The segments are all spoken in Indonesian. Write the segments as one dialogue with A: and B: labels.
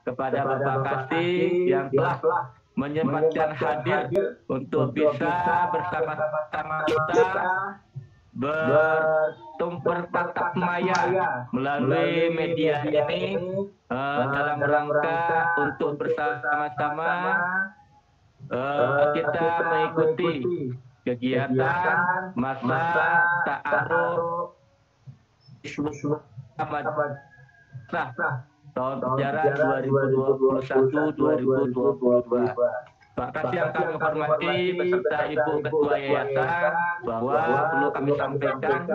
A: kepada Bapak Kasih yang telah menyempatkan hadir untuk bisa bersama-sama kita bertumpur tatap maya melalui media ini dalam rangka untuk bersama-sama kita mengikuti kegiatan masa ta'aruf tahun sejarah 2021-2022. Pak Kasih yang kami hormati beserta Ibu Ketua Yayasan, bahwa perlu kami sampaikan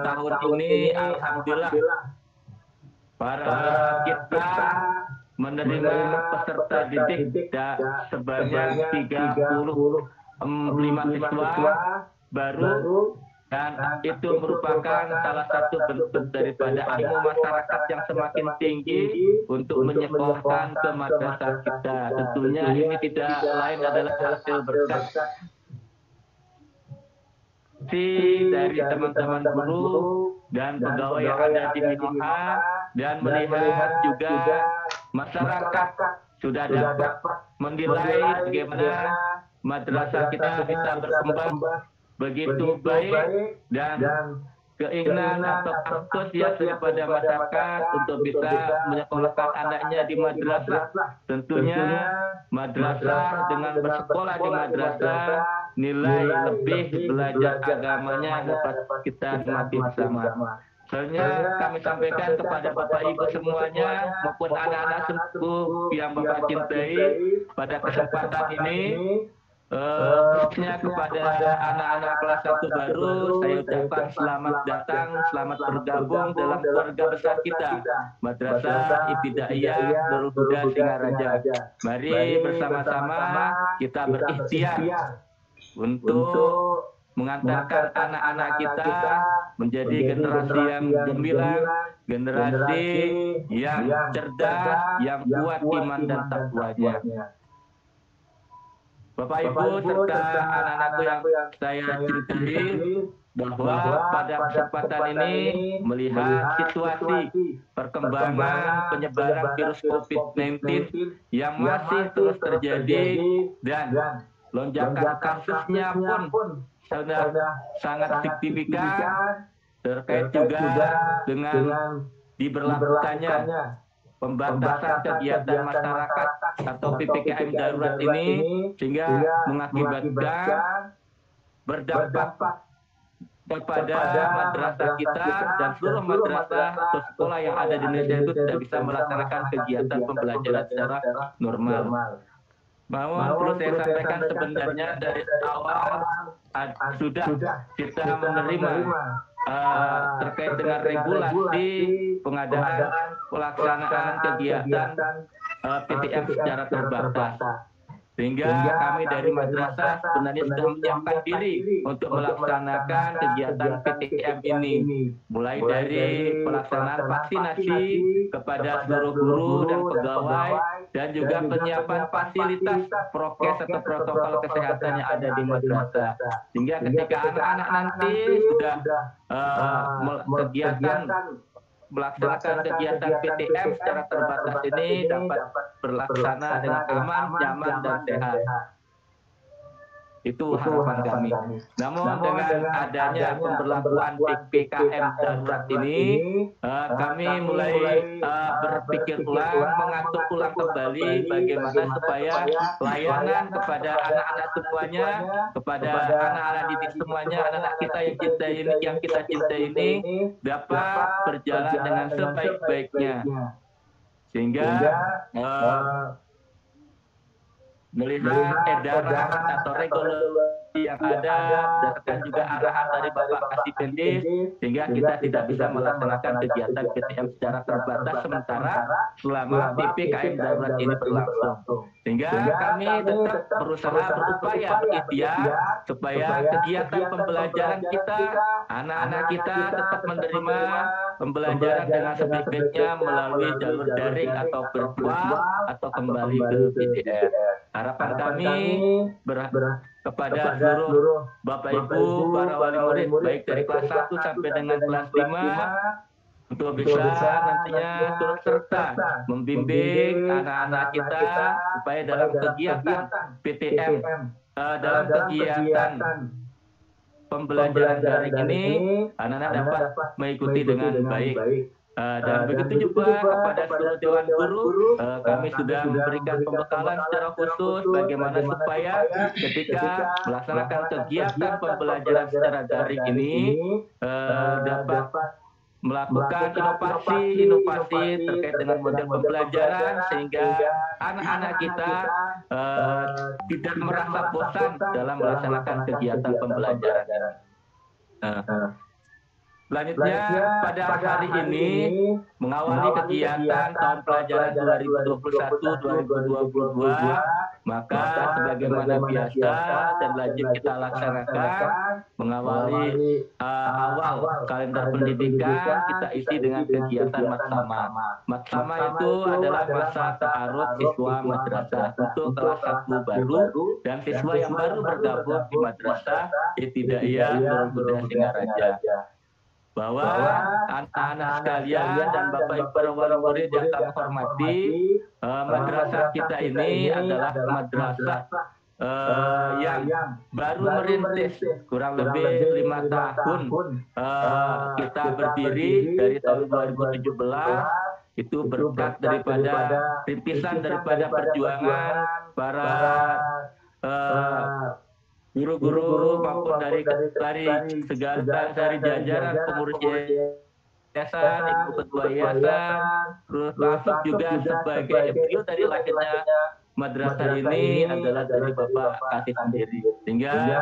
A: tahun ini alhamdulillah para kita menerima peserta didik sebanyak 35 siswa baru, dan itu merupakan salah satu bentuk daripada ilmu masyarakat yang semakin tinggi untuk menyekolahkan ke madrasah kita. Tentunya ini tidak lain adalah hasil berkat dari teman-teman guru dan pegawai yang ada di Minoha, dan melihat juga masyarakat sudah dapat menilai bagaimana madrasah kita bisa berkembang begitu baik, dan keinginan atau antusias daripada masyarakat untuk bisa menyekolahkan anaknya di madrasah. Tentunya madrasah, dengan bersekolah di madrasah, nilai lebih belajar agamanya dapat kita nikmati bersama. Soalnya kami sampaikan kepada Bapak Ibu semuanya maupun anak-anak semua yang Bapak cintai, pada kesempatan ini khususnya kepada anak-anak kelas 1 baru, saya ucapkan selamat datang, selamat bergabung dalam keluarga besar kita, Madrasah Ibtidaiyah Nurul Huda Singaraja. Mari bersama-sama kita berikhtiar untuk mengantarkan anak-anak kita menjadi generasi yang gemilang, generasi yang cerdas, yang kuat iman dan takwanya. Bapak Ibu serta anak-anakku yang saya cintai, bahwa pada kesempatan ini melihat situasi perkembangan penyebaran virus COVID-19 yang masih terus terjadi, dan lonjakan kasusnya pun sudah sangat signifikan, terkait juga dengan diberlakukannya pembatasan kegiatan masyarakat atau PPKM darurat ini, sehingga mengakibatkan berdampak kepada madrasah kita dan seluruh madrasah atau sekolah yang ada di Indonesia itu tidak bisa melaksanakan kegiatan pembelajaran secara normal. Namun perlu saya sampaikan, sebenarnya dari awal sudah kita menerima terkait dengan regulasi pengadaan pelaksanaan kegiatan PTM secara terbatas. Sehingga kami dari madrasah sebenarnya sudah menyiapkan diri untuk melaksanakan kegiatan PTM ini. Mulai dari pelaksanaan vaksinasi kepada seluruh guru dan pegawai, dan juga penyiapan fasilitas prokes atau protokol kesehatan yang ada di madrasah. Sehingga ketika anak-anak nanti sudah melaksanakan kegiatan PTM secara terbatas ini dapat berlaksana dengan aman, nyaman, dan sehat. Itu harapan kami. Namun dengan adanya pemberlakuan PPKM darurat ini, kami mulai berpikir ulang, mengatur ulang kembali bagaimana supaya layanan kepada anak-anak semuanya, kepada anak-anak didik semuanya, anak-anak kita yang kita cintai ini dapat berjalan dengan sebaik-baiknya. Sehingga melihat edaran atau regulasi yang ada, berdasarkan juga arahan dari Bapak Kasih Pendis, sehingga kita tidak bisa melaksanakan kegiatan PTM secara terbatas sementara selama PPKM darurat ini berlangsung. Sehingga kami tetap berusaha berupaya berikhtiar supaya kegiatan pembelajaran kita, anak-anak kita tetap menerima pembelajaran dengan sebaik-baiknya melalui jalur daring atau virtual atau kembali ke PTM. Harapan kami kepada seluruh Bapak Ibu, para wali murid, baik dari kelas 1 sampai dengan kelas 5, untuk bisa nantinya turut serta membimbing anak-anak kita supaya dalam kegiatan PTM, dalam kegiatan pembelajaran daring ini anak-anak dapat mengikuti dengan baik. Dan begitu juga kepada seluruh Dewan Guru, kami sudah memberikan pembekalan secara khusus bagaimana supaya ketika melaksanakan kegiatan pembelajaran secara daring ini dapat melakukan inovasi terkait dengan model pembelajaran sehingga anak-anak kita tidak merasa bosan dalam melaksanakan kegiatan pembelajaran. Selanjutnya pada hari ini mengawali kegiatan tahun pelajaran 2021-2022, maka sebagaimana biasa dan wajib kita laksanakan mengawali awal kalender pendidikan kita isi dengan kegiatan matsama. Matsama itu adalah masa ta'aruf siswa madrasah untuk kelas 1 baru dan siswa yang baru bergabung di madrasah Ibtidaiyah Nurul Huda Singaraja. Bahwa anak-anak sekalian dan Bapak Ibu para wali murid yang kami hormati, madrasah kita ini adalah madrasah yang baru merintis kurang lebih 5 tahun kita berdiri dari tahun 2017. Itu berkat daripada rintisan daripada perjuangan para guru-guru maupun dari segala dari jajaran pengurus yayasan, ibu ketua yayasan, terus masuk juga sebagai beliau dari lahirnya madrasah ini adalah dari Bapak Kasih sendiri. Sehingga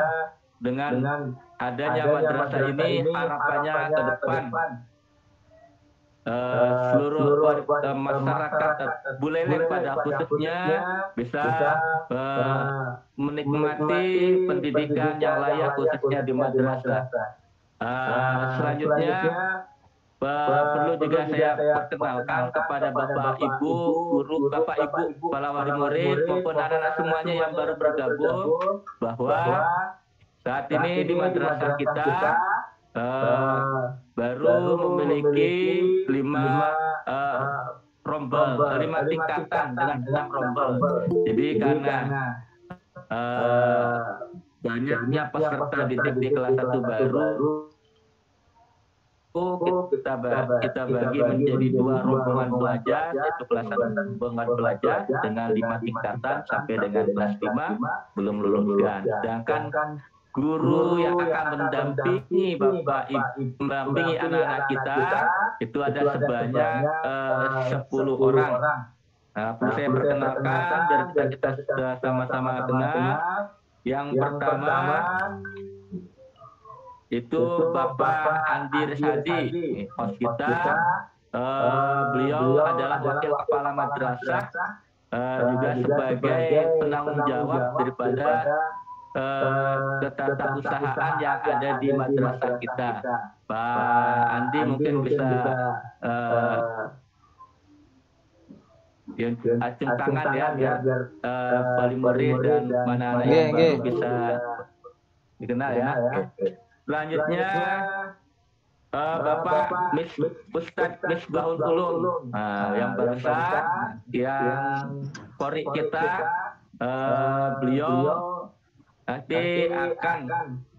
A: dengan adanya madrasah ini harapannya ke depan seluruh masyarakat Buleleng pada khususnya bisa menikmati pendidikan yang layak khususnya di madrasah. Selanjutnya perlu juga saya perkenalkan kepada Bapak Ibu guru, Bapak Ibu para wali murid maupun anak-anak semuanya yang baru bergabung bahwa saat ini di madrasah kita baru memiliki 5 tingkatan dengan 6 rombel. Jadi karena banyaknya peserta didik di kelas 1 baru, kita bagi menjadi 2 rombongan belajar, yaitu kelas 1 rombongan belajar dengan 5 tingkatan sampai dengan kelas 5 belum luluskan. Sedangkan guru yang akan mendampingi Bapak Ibu, mendampingi anak-anak kita itu ada sebanyak 10 orang. Perlu saya perkenalkan biar kita sudah sama-sama kenal. Yang pertama itu Bapak Andi Resadi, host kita. Beliau adalah wakil kepala madrasah, juga sebagai penanggung jawab daripada ketatausahaan yang ada di madrasah kita. Pak Andi mungkin bisa acung tangan ya biar wali murid dan mana yang baru bisa dikenal ya. Selanjutnya Bapak Ustadz Misbahul Ulum, yang barusan yang kori kita, beliau nanti akan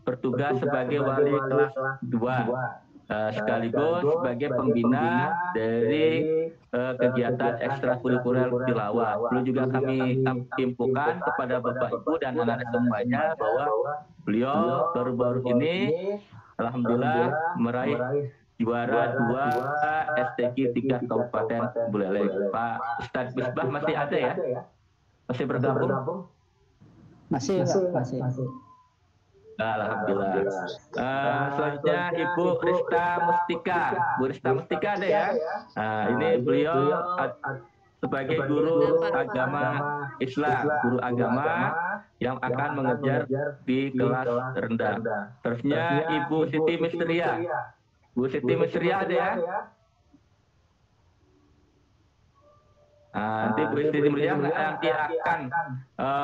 A: bertugas sebagai wali kelas 2 sekaligus sebagai pembina dari kegiatan ekstrakurikuler tilawah. Perlu juga kami infokan kepada Bapak Ibu dan anak-anak semuanya bahwa beliau baru-baru ini alhamdulillah meraih juara 2 STQ tingkat Kabupaten Buleleng. Pak Ustadz Misbah masih ada ya? Masih bergabung?
B: Masih.
A: Alhamdulillah. Selanjutnya Ibu Rista Mustika. Bu Rista Mustika ada ya? Ini beliau sebagai guru agama Islam, guru agama yang akan mengajar di kelas rendah. Terusnya Ibu Siti Mistria. Bu Siti Mistria ada ya? Nanti Bu Siti Mistria nanti akan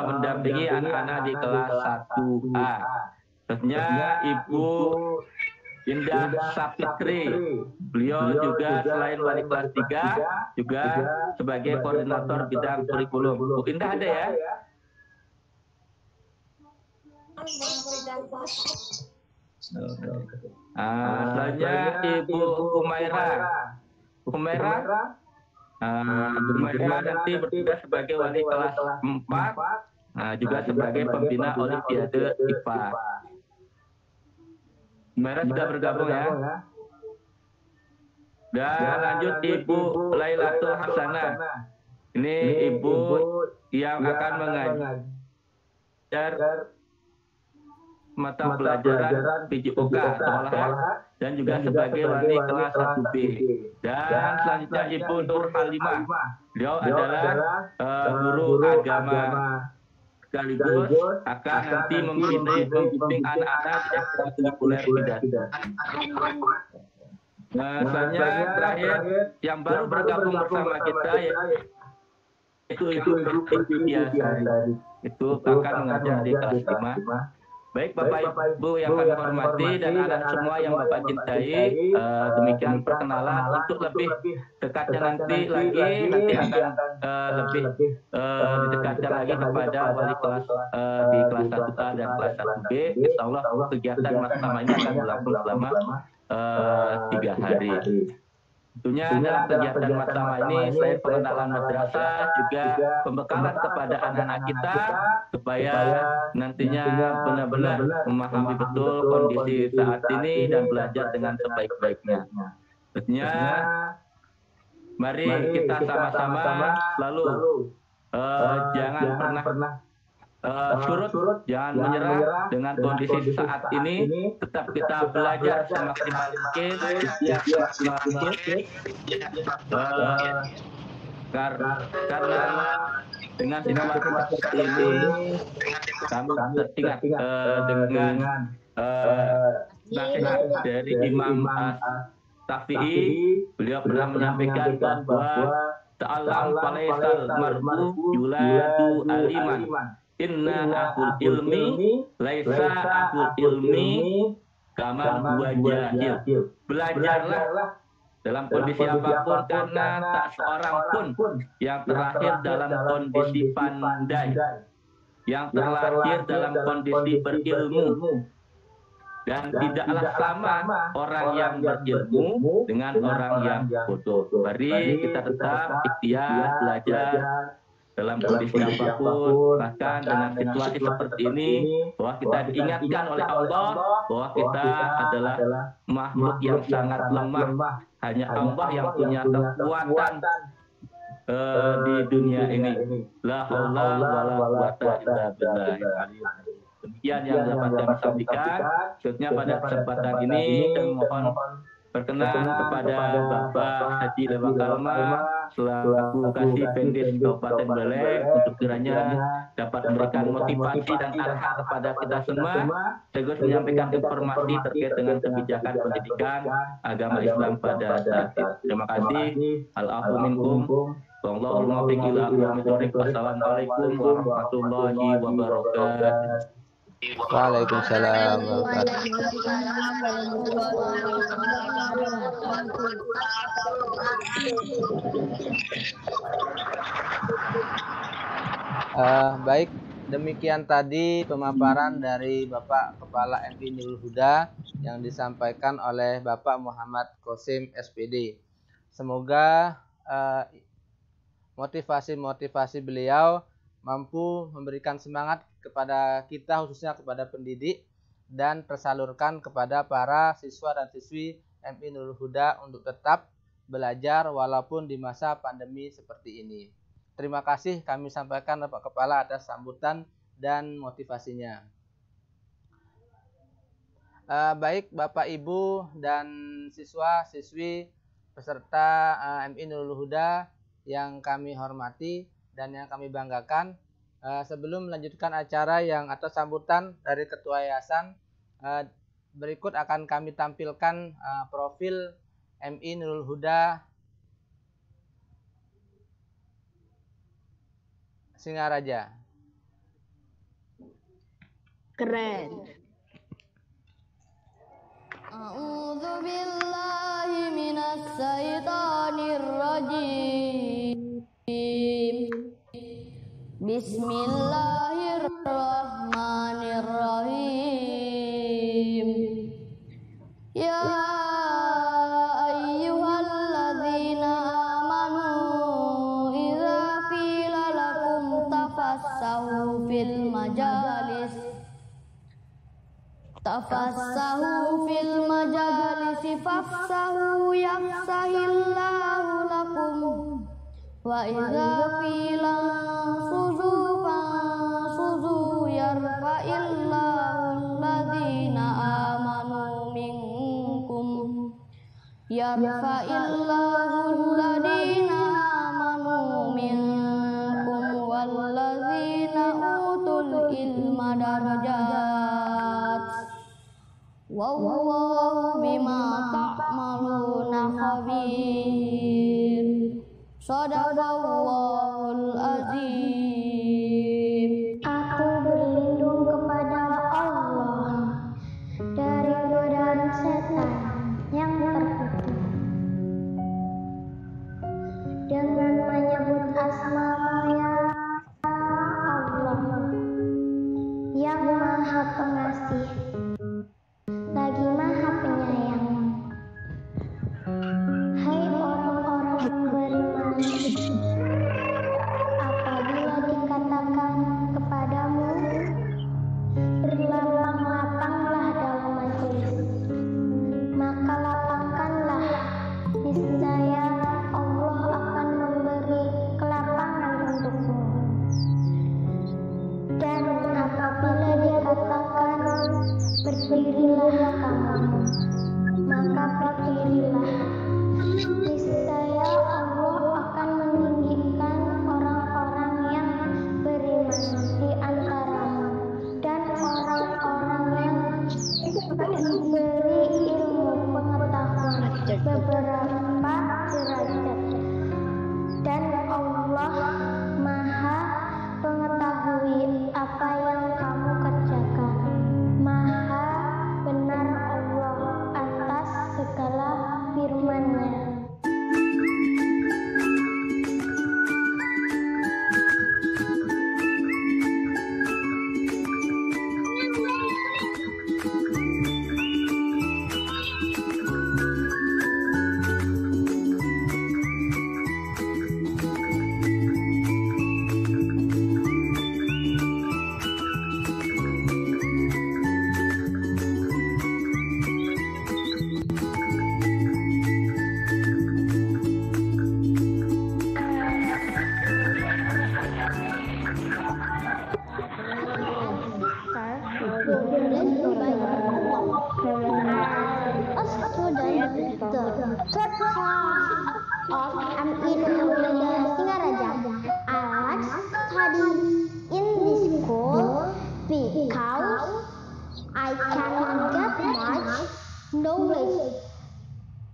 A: mendampingi anak-anak di kelas 1A. Terusnya Ibu Indah Sapitri. Beliau juga selain wali kelas 3 juga sebagai koordinator bidang kurikulum. Bu Indah ada ya? Selanjutnya Ibu Humaira. Humaira nanti bertugas sebagai wali kelas 4, juga sebagai pembina Olimpiade IPA. Humaira sudah bergabung ya. Dan lanjut Ibu Lailatul Hasanah. Ini Ibu yang akan mengajar mata pelajaran PJOK atau olahan dan juga sebagai wali kelas 1B. Dan selanjutnya Ibu Nur Halimah. Beliau adalah guru agama sekaligus akan nanti membimbing anak-anak di ekstrakurikuler pidata. Selanjutnya terakhir yang baru bergabung bersama kita yaitu Ibu Biasari. Itu akan mengajar di kelas 5. Baik Bapak Ibu yang kami hormati dan anak semua yang Bapak cintai, demikian perkenalan. Untuk lebih dekatnya nanti akan lebih didekatkan lagi kepada wali kelas di kelas 1A dan kelas 1B. Insya Allah kegiatan bersama ini akan berlangsung selama 3 hari. Tentunya dalam kegiatan bersama ini selain pengenalan madrasah juga pembekalan kepada anak-anak kita supaya nantinya benar-benar memahami betul kondisi saat ini dan belajar dengan sebaik-baiknya. Tentunya mari kita sama-sama selalu jangan pernah surut, jangan menyerah dengan kondisi saat ini. Tetap kita belajar semaksimal mungkin, karena dengan situasi seperti ini kami teringat dengan nasihat dari Imam Syafi'i. Beliau pernah menyampaikan bahwa ta'allam falaisal mar'u yuladu aliman. Inna akul ilmi laisa akul ilmi kaman huwa jahil. Belajarlah dalam kondisi apapun karena tak seorang pun yang terlahir dalam kondisi pandai, yang terlahir dalam kondisi berilmu. Dan tidaklah sama orang yang berilmu dengan orang yang bodoh. Mari kita tetap ikhtiar belajar dalam kondisi apapun, bahkan dengan situasi seperti ini, bahwa kita diingatkan oleh Allah bahwa kita adalah makhluk yang sangat lemah. Hanya Allah yang punya kekuatan di dunia ini. La haula wala quwata illa billah. Demikian yang dapat kami sampaikan. Selanjutnya pada kesempatan ini kami mohon berkenan kepada Bapak Haji Dewa Kalma selaku Kasih Pendis Kabupaten Buleleng untuk kiranya dapat memberikan motivasi dan arahan kepada kita semua sekaligus menyampaikan informasi terkait dengan kebijakan pendidikan agama Islam pada saat ini. Terima kasih. Al-afu minkum. Wassalamualaikum warahmatullahi wabarakatuh.
B: Waalaikumsalam baik, demikian tadi pemaparan dari Bapak Kepala MI Nurul Huda yang disampaikan oleh Bapak Muhammad Qasim SPD. Semoga motivasi-motivasi beliau mampu memberikan semangat kepada kita, khususnya kepada pendidik, dan tersalurkan kepada para siswa dan siswi MI Nurul Huda untuk tetap belajar walaupun di masa pandemi seperti ini. Terima kasih kami sampaikan Bapak Kepala atas sambutan dan motivasinya. Baik Bapak Ibu dan siswa-siswi peserta MI Nurul Huda yang kami hormati dan yang kami banggakan, sebelum melanjutkan acara yang atas sambutan dari Ketua Yayasan, berikut akan kami tampilkan profil MI Nurul Huda Singaraja.
C: Keren. billahi minas syaitonir rajim. Bismillahirrahmanirrahim. Ya ayyuhalladzina amanu idza qila lakum tafassahu fil majalis fafsahu yafsahillahu lakum wa idza qila suzu fansuzu yarfa'illahu alladzina amanu minkum walladzina utul ilma darajat. Wallahu bima ta'maluna khabir. Shadaqallahul azim.
D: Aku berlindung kepada Allah dari godaan setan yang terkutuk dengan menyebut asma-Mu ya Allah yang Maha Pengasih lagi Maha Penyayang. Hai orang-orang yang beriman, apabila dikatakan kepadamu berlapang-lapanglah dalam majelis, maka lapangkanlah, niscaya Allah akan memberi kelapangan untukmu. Dan apabila dikatakan berdirilah kamu, maka berdirilah, niscaya Allah akan meninggikan orang-orang yang beriman di antaramu dan orang-orang yang diberi ilmu pengetahuan beberapa derajat. Dan Allah Maha mengetahui apa yang kamu kerjakan. Maha benar Allah atas segala firman-Nya.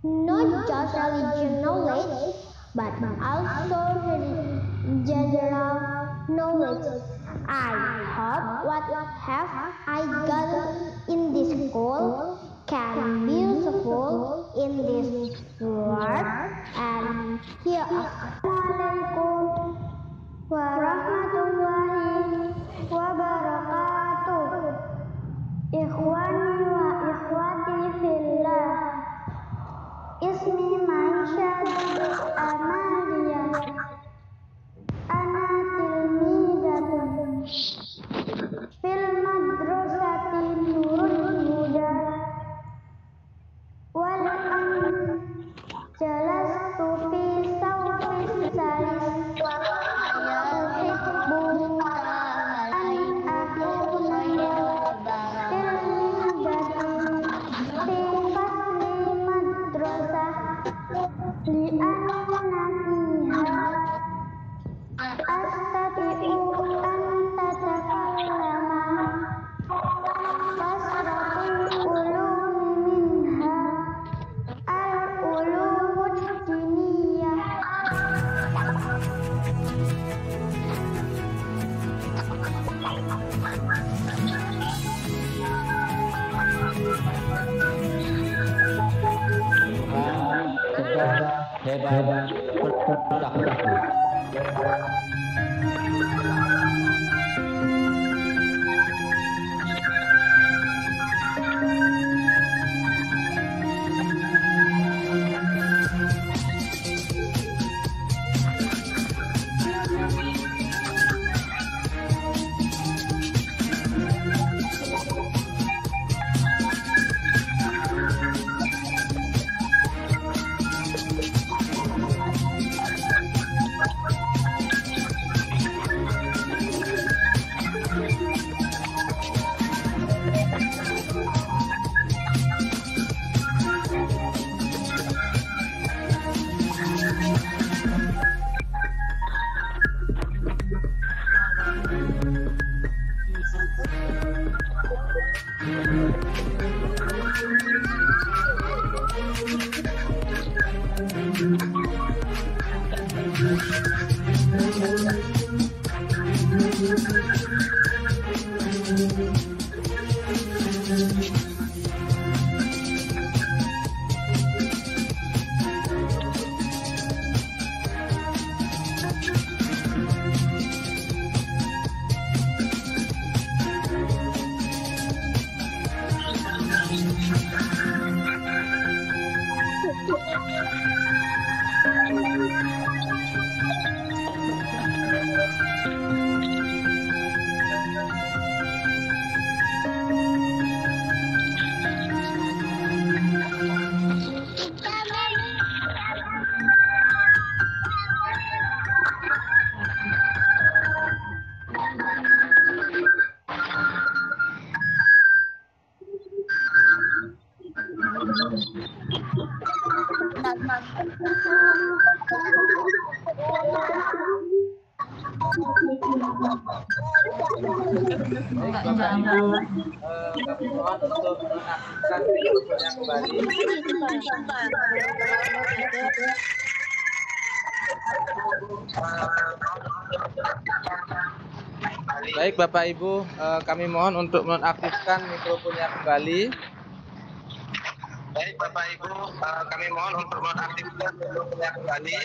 D: Not just religion knowledge, but also general knowledge. I hope what have I gathered in this school can be useful in this world and hereafter. Assalamualaikum warahmatullahi wabarakatuh. Ikhwani wa ikhwati fillah. Ismi Maisyah Amalia. Ana tilmidatun fil madrasati Nurul Huda. Wal jalastu fi sawfi salis
B: Kami mohon untuk menaktifkan mikrofonnya kembali. Baik Bapak Ibu, kami mohon untuk menaktifkan mikrofonnya kembali.
A: Baik Bapak Ibu, kami mohon untuk menaktifkan mikrofonnya kembali.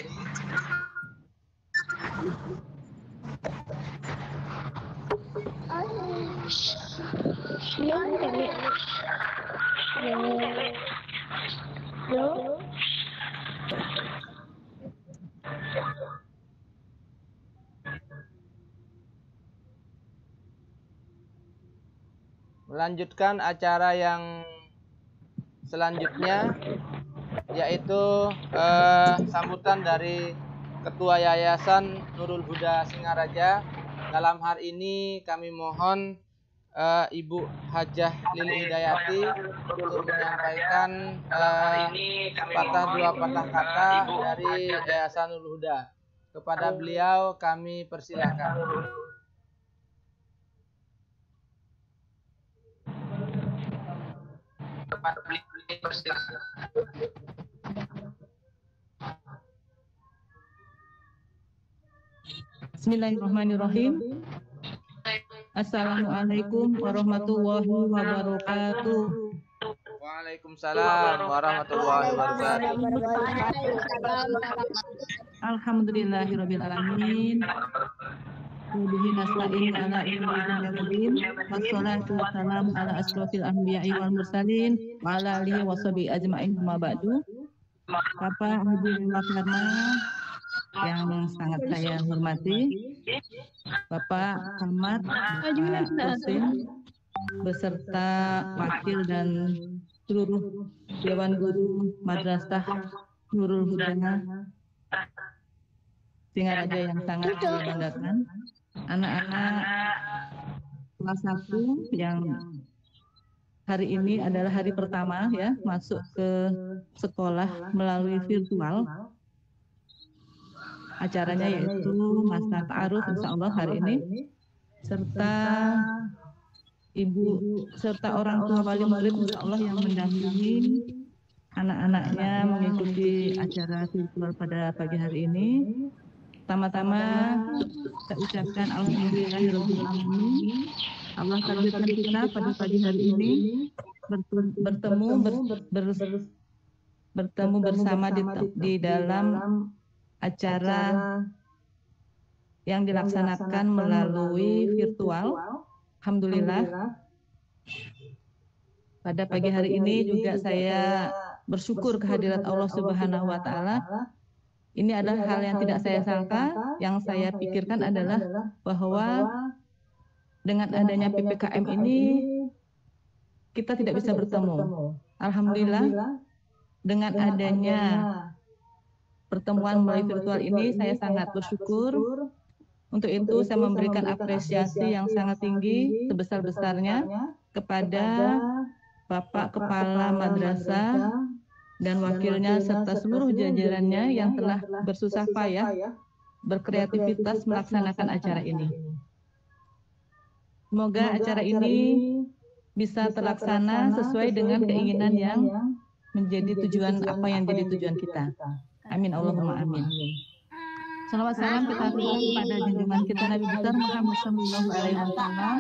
B: Melanjutkan acara yang selanjutnya, yaitu sambutan dari Ketua Yayasan Nurul Huda Singaraja. Dalam hari ini kami mohon Ibu Hajah Lili Hidayati untuk menyampaikan dua patah kata dari Yayasan Nurul Huda. Kepada beliau kami persilahkan.
E: Bismillahirrahmanirrahim. Assalamualaikum warahmatullahi wabarakatuh.
B: Waalaikumsalam warahmatullahi wabarakatuh.
E: Alhamdulillahirabbil alamin. Wabihi nasta'in ala ilmin wassalatu wassalamu ala asrofil anbiya'i wal mursalin wa ala alihi wa sahbihi ajma'in ma ba'du. Bapak hadirin wakarna yang sangat saya hormati, Bapak Ahmad Husin beserta wakil dan seluruh Dewan Guru Madrasah Nurul Huda Singaraja yang sangat saya banggakan, anak-anak kelas 1 yang hari ini adalah hari pertama ya masuk ke sekolah melalui virtual. Acaranya yaitu masa ta'aruf insya Allah hari ini, serta ibu serta orang tua wali murid insya Allah yang mendampingi anak-anaknya mengikuti acara virtual pada pagi hari ini. Pertama-tama saya ucapkan alhamdulillahirabbil alamin. Allah takdirkan kita pada pagi hari ini bertemu bersama di dalam acara yang dilaksanakan melalui virtual. Alhamdulillah. Pada pagi hari ini juga saya bersyukur kehadirat Allah Subhanahu wa Ta'ala. Ini adalah hal yang tidak saya sangka. Yang saya pikirkan adalah bahwa dengan adanya PPKM ini kita tidak bisa bertemu. Alhamdulillah, dengan adanya pertemuan melalui virtual ini saya sangat bersyukur. Untuk itu saya memberikan apresiasi yang sangat tinggi sebesar-besarnya kepada Bapak Kepala Madrasah dan wakilnya serta seluruh jajarannya yang telah bersusah payah berkreativitas melaksanakan acara ini. Semoga acara ini bisa terlaksana sesuai dengan keinginan yang menjadi tujuan apa yang jadi tujuan kita. Amin Allahumma amin. Salawat salam kita berikan kepada junjungan kita Nabi besar Muhammad sallallahu alaihi wasallam.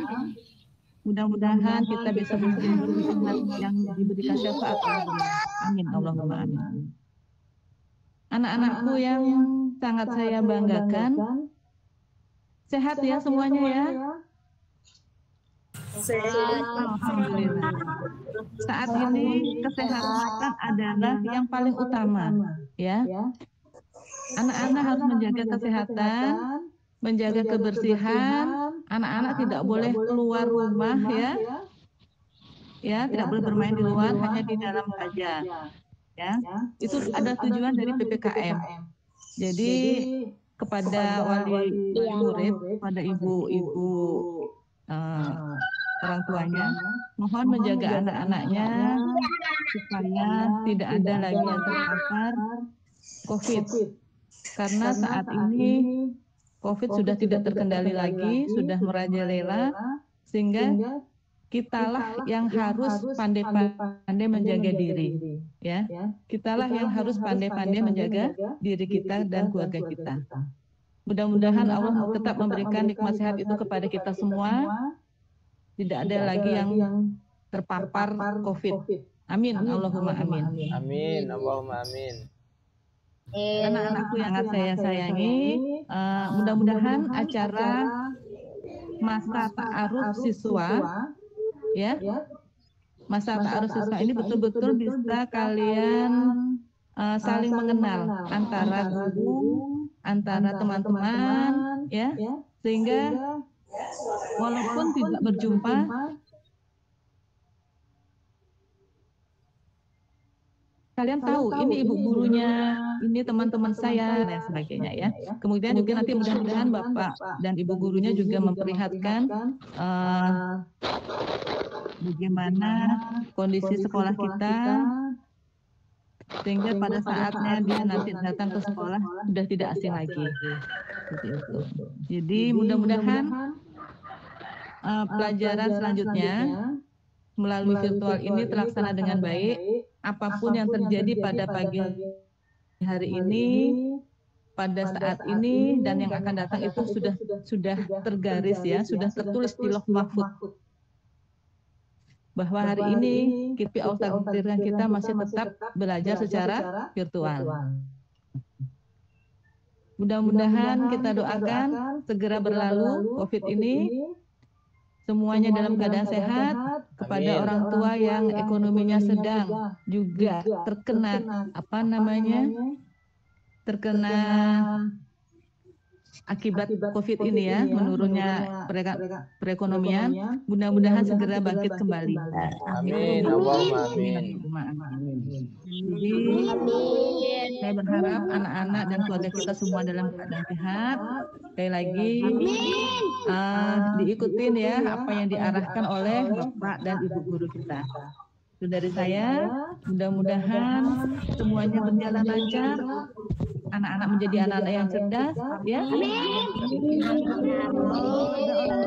E: Mudah-mudahan kita bisa menjadi umat yang diberikan syafaat oleh Allah. Amin Allahumma amin. Anak-anakku yang sangat saya banggakan, sehat ya semuanya ya. Alhamdulillah. Saat ini kesehatan adalah yang paling utama, ya. Anak-anak harus menjaga kesehatan, menjaga kebersihan. Anak-anak tidak boleh keluar rumah, ya. Ya, tidak boleh bermain di luar, hanya di dalam saja. Ya, itu ada tujuan dari PPKM. Jadi kepada wali murid, kepada ibu-ibu orang tuanya, mohon menjaga anak-anaknya supaya tidak ada lagi yang terpapar COVID. Karena saat ini COVID sudah tidak terkendali lagi, sudah merajalela, sehingga kitalah yang harus pandai-pandai menjaga diri, ya. Kitalah yang harus pandai-pandai menjaga diri kita dan keluarga kita. Mudah-mudahan Allah tetap memberikan nikmat sehat itu kepada kita semua. Tidak ada lagi yang terpapar COVID. Amin. Allahumma amin.
B: Amin. Allahumma amin.
E: Anak-anakku yang saya sayangi, mudah-mudahan acara masa ta'aruf siswa, ya, masa ta'aruf siswa ini betul-betul bisa kalian saling mengenal antara guru, antara teman-teman, ya, sehingga walaupun tidak berjumpa, kalian tahu ini ibu gurunya, ini teman-teman saya dan sebagainya, ya. Kemudian juga nanti mudah-mudahan Bapak dan Ibu gurunya juga memperlihatkan bagaimana kondisi sekolah kita, sehingga pada saatnya dia nanti datang ke sekolah sudah tidak asing lagi. Seperti itu. Jadi mudah-mudahan pelajaran selanjutnya melalui virtual ini terlaksana dengan baik. Apapun yang terjadi pada pagi hari ini, pada saat ini dan yang akan datang itu sudah tergaris, ya, sudah tertulis di Lauh Mahfuz bahwa hari ini Allah takdirkan kita masih tetap belajar secara virtual. Mudah-mudahan kita doakan segera berlalu COVID ini. Semuanya dalam keadaan sehat, kepada orang tua yang ekonominya sedang juga terkena terkena akibat COVID ini, ya, menurunnya perekonomian, mudah-mudahan segera bangkit kembali.
B: Amin. Allahumma amin.
E: Jadi saya berharap anak-anak dan keluarga kita semua dalam keadaan sehat. Sekali lagi diikutin, ya, apa yang diarahkan oleh Bapak dan Ibu guru kita. Itu dari saya, mudah-mudahan semuanya berjalan lancar, anak-anak menjadi anak-anak yang cerdas, ya. Orang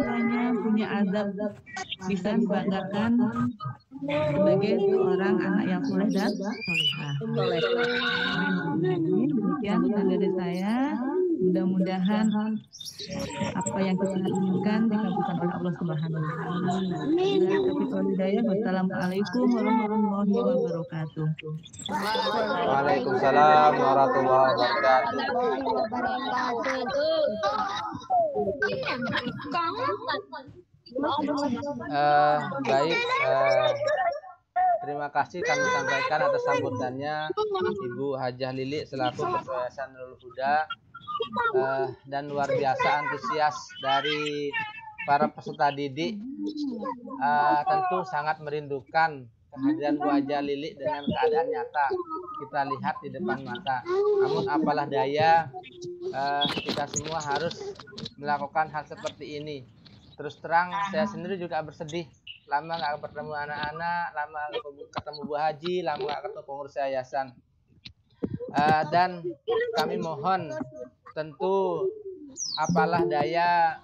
E: tuanya punya azab bisa dibanggakan sebagai seorang anak yang soleh dan solehah. Demikian dari saya. Mudah-mudahan apa yang kita inginkan dikabulkan oleh Allah Subhanahu wa Ta'ala. Wassalamualaikum warahmatullahi wabarakatuh.
B: Waalaikumsalam warahmatullahi wabarakatuh. Baik, terima kasih kami sampaikan atas sambutannya Ibu Hajah Lili selaku Ketua Yayasan Nurul Huda, dan luar biasa antusias dari para peserta didik. Tentu sangat merindukan kehadiran Bu Hajah Lili dengan keadaan nyata kita lihat di depan mata. Namun apalah daya, kita semua harus melakukan hal seperti ini. Terus terang saya sendiri juga bersedih, lama nggak bertemu anak-anak, lama nggak ketemu Bu Haji, lama nggak ketemu pengurus yayasan. Dan kami mohon tentu apalah daya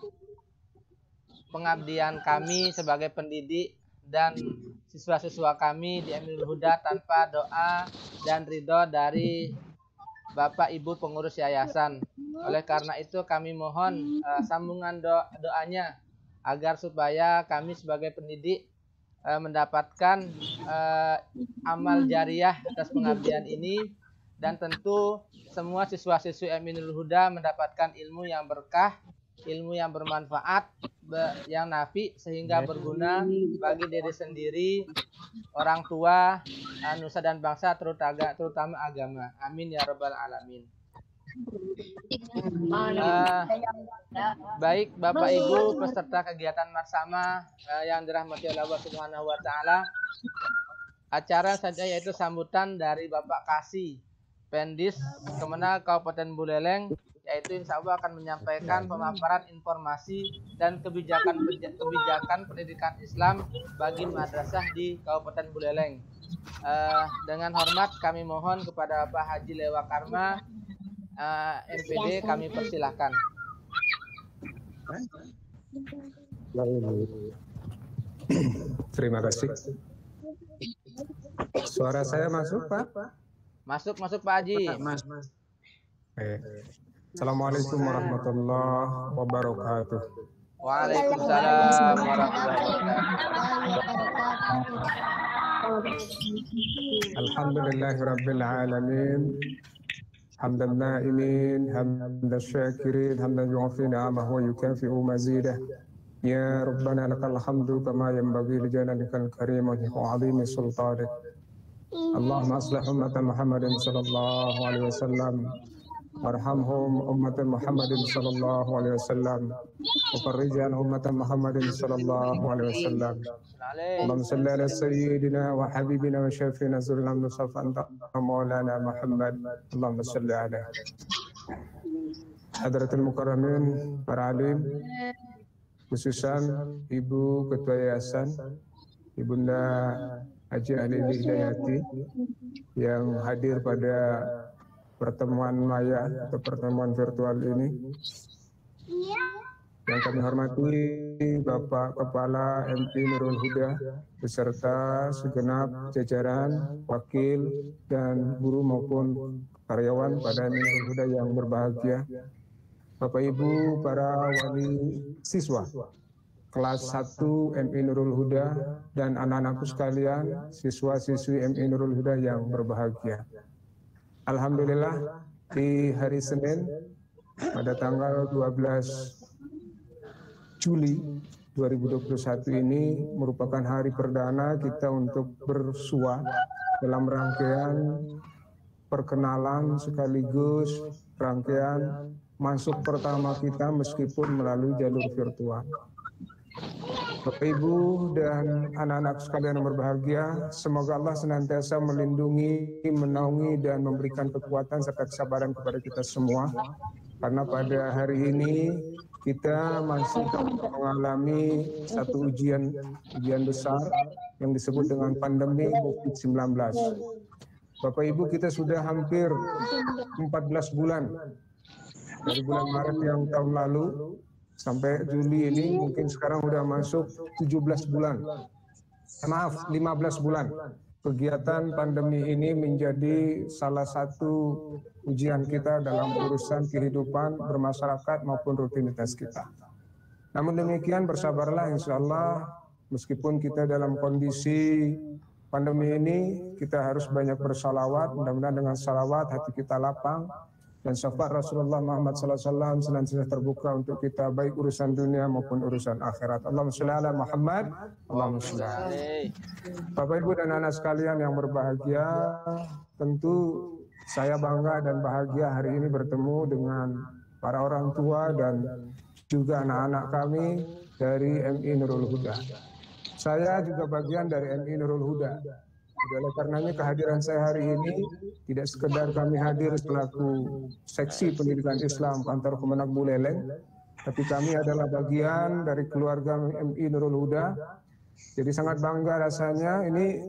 B: pengabdian kami sebagai pendidik dan siswa-siswa kami di MI Nurul Huda tanpa doa dan ridho dari Bapak Ibu pengurus yayasan. Oleh karena itu kami mohon sambungan doanya agar supaya kami sebagai pendidik mendapatkan amal jariah atas pengabdian ini, dan tentu semua siswa-siswi MI Nurul Huda mendapatkan ilmu yang berkah, ilmu yang bermanfaat, yang nafi sehingga berguna bagi diri sendiri, orang tua, nusa dan bangsa, terutama agama. Amin ya rabbal alamin. Baik Bapak Ibu peserta kegiatan Marsama yang dirahmati Allah Subhanahu wa taala. Acara saja yaitu sambutan dari Bapak Kasih Pendis Kemenag Kabupaten Buleleng, yaitu insya Allah akan menyampaikan pemaparan informasi dan kebijakan pendidikan Islam bagi madrasah di Kabupaten Buleleng. Dengan hormat kami mohon kepada Bapak Haji Lewa Karma, MPD, kami persilahkan.
F: Terima kasih. Suara saya masuk, Pak?
B: Masuk Pak Haji.
F: Assalamualaikum warahmatullahi wabarakatuh.
B: Waalaikumsalam warahmatullahi wabarakatuh.
F: Alhamdulillahi rabbil alamin. Hamdan na'imin, hamdan syakirin, hamdan yu'afi ni'amahu wa yukafi'u mazidah. Ya Rabbana lakal hamdu kama yanbaghi li jalalikal karim wa 'azimi sultanik. Allahumma aslih ummata Muhammadin sallallahu alaihi wasallam warhamhum ummata Muhammadin sallallahu alaihi wasallam wa farrij an ummata Muhammadin sallallahu alaihi wasallam. Allahumma salli ala sayyidina wa habibina wa syafiina zullam musafa anta maulana Muhammad. Allahumma salli ala hadratul mukarramin, para alim, khususan Ibu Ketua Yayasan Ibunda Haji Lili Hidayati yang hadir pada pertemuan maya atau pertemuan virtual ini. Yang kami hormati Bapak Kepala MI Nurul Huda beserta segenap jajaran, wakil, dan guru maupun karyawan pada MI Nurul Huda yang berbahagia. Bapak Ibu para wali siswa kelas 1 MI Nurul Huda dan anak-anakku sekalian, siswa-siswi MI Nurul Huda yang berbahagia. Alhamdulillah di hari Senin pada tanggal 12 Juli 2021 ini merupakan hari perdana kita untuk bersua dalam rangkaian perkenalan sekaligus rangkaian masuk pertama kita meskipun melalui jalur virtual. Bapak Ibu dan anak-anak sekalian yang berbahagia, semoga Allah senantiasa melindungi, menaungi, dan memberikan kekuatan serta kesabaran kepada kita semua. Karena pada hari ini kita masih mengalami satu ujian besar yang disebut dengan pandemi COVID-19. Bapak Ibu, kita sudah hampir 14 bulan dari bulan Maret yang tahun lalu sampai Juli ini, mungkin sekarang udah masuk 17 bulan. Maaf, 15 bulan. Kegiatan pandemi ini menjadi salah satu ujian kita dalam urusan kehidupan bermasyarakat maupun rutinitas kita. Namun demikian bersabarlah, insya Allah meskipun kita dalam kondisi pandemi ini, kita harus banyak bersalawat. Mudah-mudahan dengan salawat hati kita lapang, dan syafaat Rasulullah Muhammad SAW senantiasa terbuka untuk kita, baik urusan dunia maupun urusan akhirat. Allahumma sholli ala Muhammad. Allahumma sholli ala. Bapak Ibu dan anak sekalian yang berbahagia, tentu saya bangga dan bahagia hari ini bertemu dengan para orang tua dan juga anak-anak kami dari MI Nurul Huda. Saya juga bagian dari MI Nurul Huda. Oleh karenanya kehadiran saya hari ini tidak sekedar kami hadir selaku seksi pendidikan Islam kantor Kemenak Buleleng, tapi kami adalah bagian dari keluarga MI Nurul Huda. Jadi sangat bangga rasanya, ini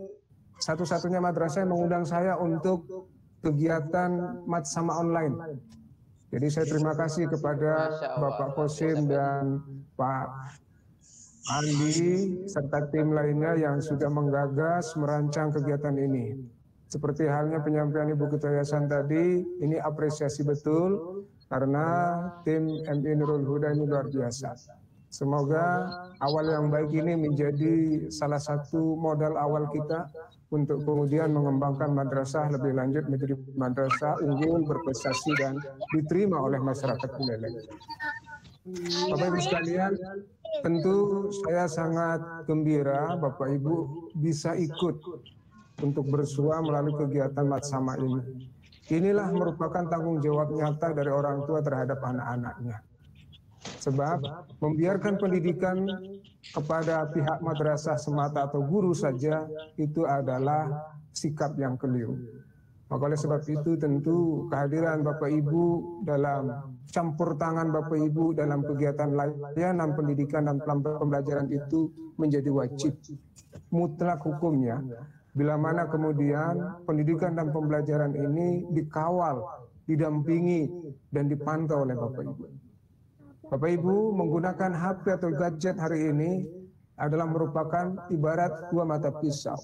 F: satu-satunya madrasah yang mengundang saya untuk kegiatan Matsama online. Jadi saya terima kasih kepada Bapak Kosim dan Pak Andi serta tim lainnya yang sudah menggagas merancang kegiatan ini. Seperti halnya penyampaian Ibu Ketua Yayasan tadi, ini apresiasi betul karena tim MI Nurul Huda ini luar biasa. Semoga awal yang baik ini menjadi salah satu modal awal kita untuk kemudian mengembangkan madrasah lebih lanjut menjadi madrasah unggul, berprestasi dan diterima oleh masyarakat Buleleng. Bapak Ibu sekalian, tentu saya sangat gembira Bapak Ibu bisa ikut untuk bersua melalui kegiatan Matsama ini. Inilah merupakan tanggung jawab nyata dari orang tua terhadap anak-anaknya. Sebab membiarkan pendidikan kepada pihak madrasah semata atau guru saja itu adalah sikap yang keliru. Maka oleh sebab itu tentu kehadiran Bapak Ibu dalam campur tangan Bapak Ibu dalam kegiatan layanan pendidikan dan pembelajaran itu menjadi wajib mutlak hukumnya, bila mana kemudian pendidikan dan pembelajaran ini dikawal, didampingi dan dipantau oleh Bapak Ibu. Bapak Ibu menggunakan HP atau gadget hari ini adalah merupakan ibarat dua mata pisau.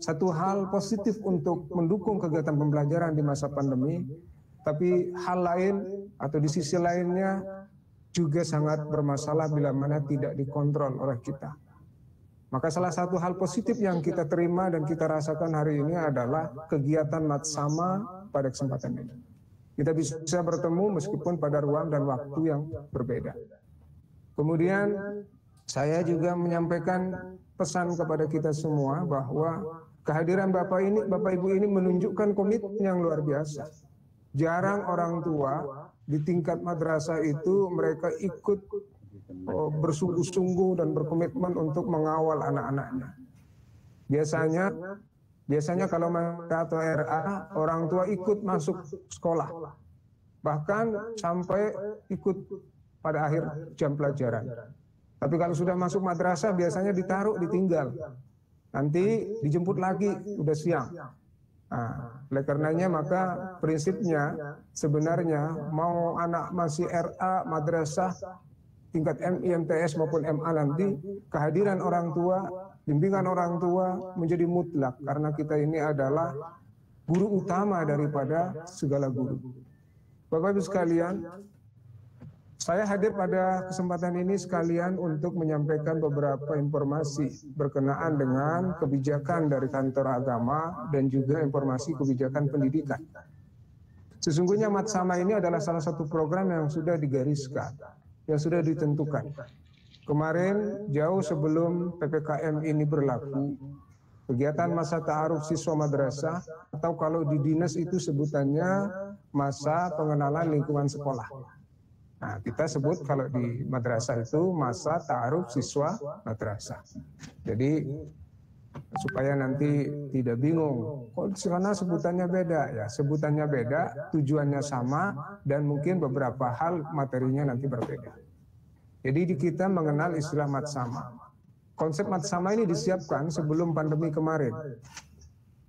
F: Satu hal positif untuk mendukung kegiatan pembelajaran di masa pandemi, tapi hal lain atau di sisi lainnya juga sangat bermasalah bila mana tidak dikontrol oleh kita. Maka salah satu hal positif yang kita terima dan kita rasakan hari ini adalah kegiatan Matsama pada kesempatan ini. Kita bisa bertemu meskipun pada ruang dan waktu yang berbeda. Kemudian saya juga menyampaikan pesan kepada kita semua bahwa kehadiran Bapak Ibu ini menunjukkan komitmen yang luar biasa. Jarang orang tua di tingkat madrasah itu mereka ikut bersungguh-sungguh dan berkomitmen untuk mengawal anak-anaknya. Biasanya kalau mereka atau RA, orang tua ikut masuk sekolah, bahkan sampai ikut pada akhir jam pelajaran. Tapi kalau sudah masuk madrasah biasanya ditaruh, ditinggal. Nanti dijemput lagi, udah siang. Nah, oleh karenanya maka prinsipnya sebenarnya mau anak masih RA, madrasah, tingkat MI, MTS maupun MA nanti, kehadiran orang tua, bimbingan orang tua menjadi mutlak. Karena kita ini adalah guru utama daripada segala guru. Bapak Ibu sekalian, saya hadir pada kesempatan ini sekalian untuk menyampaikan beberapa informasi berkenaan dengan kebijakan dari kantor agama dan juga informasi kebijakan pendidikan. Sesungguhnya Matsama ini adalah salah satu program yang sudah digariskan, yang sudah ditentukan. Kemarin jauh sebelum PPKM ini berlaku, kegiatan masa ta'aruf siswa madrasah atau kalau di dinas itu sebutannya masa pengenalan lingkungan sekolah. Nah, kita sebut kalau di madrasah itu masa ta'aruf siswa madrasah. Jadi supaya nanti tidak bingung, kok di sana sebutannya beda ya, sebutannya beda, tujuannya sama dan mungkin beberapa hal materinya nanti berbeda. Jadi kita mengenal istilah Matsama. Konsep Matsama ini disiapkan sebelum pandemi kemarin.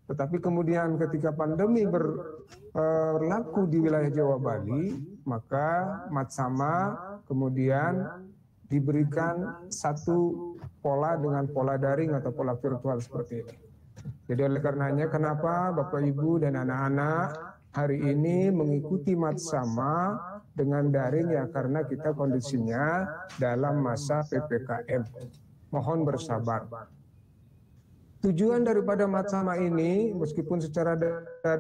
F: Tetapi kemudian ketika pandemi berlaku di wilayah Jawa Bali, maka Matsama kemudian diberikan satu pola dengan pola daring atau pola virtual seperti ini. Jadi oleh karenanya kenapa Bapak Ibu dan anak-anak hari ini mengikuti Matsama dengan daring ya karena kita kondisinya dalam masa PPKM. Mohon bersabar. Tujuan daripada matsama ini, meskipun secara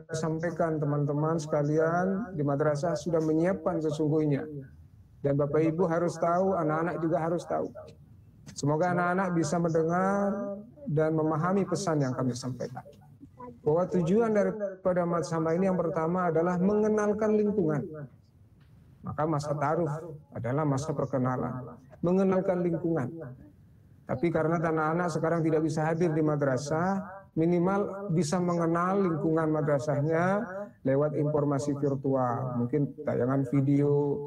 F: disampaikan teman-teman sekalian di madrasah sudah menyiapkan sesungguhnya. Dan Bapak Ibu harus tahu, anak-anak juga harus tahu. Semoga anak-anak bisa mendengar dan memahami pesan yang kami sampaikan. Bahwa tujuan daripada matsama ini yang pertama adalah mengenalkan lingkungan. Maka masa ta'aruf adalah masa perkenalan. Mengenalkan lingkungan. Tapi karena anak-anak sekarang tidak bisa hadir di madrasah, minimal bisa mengenal lingkungan madrasahnya lewat informasi virtual. Mungkin tayangan video,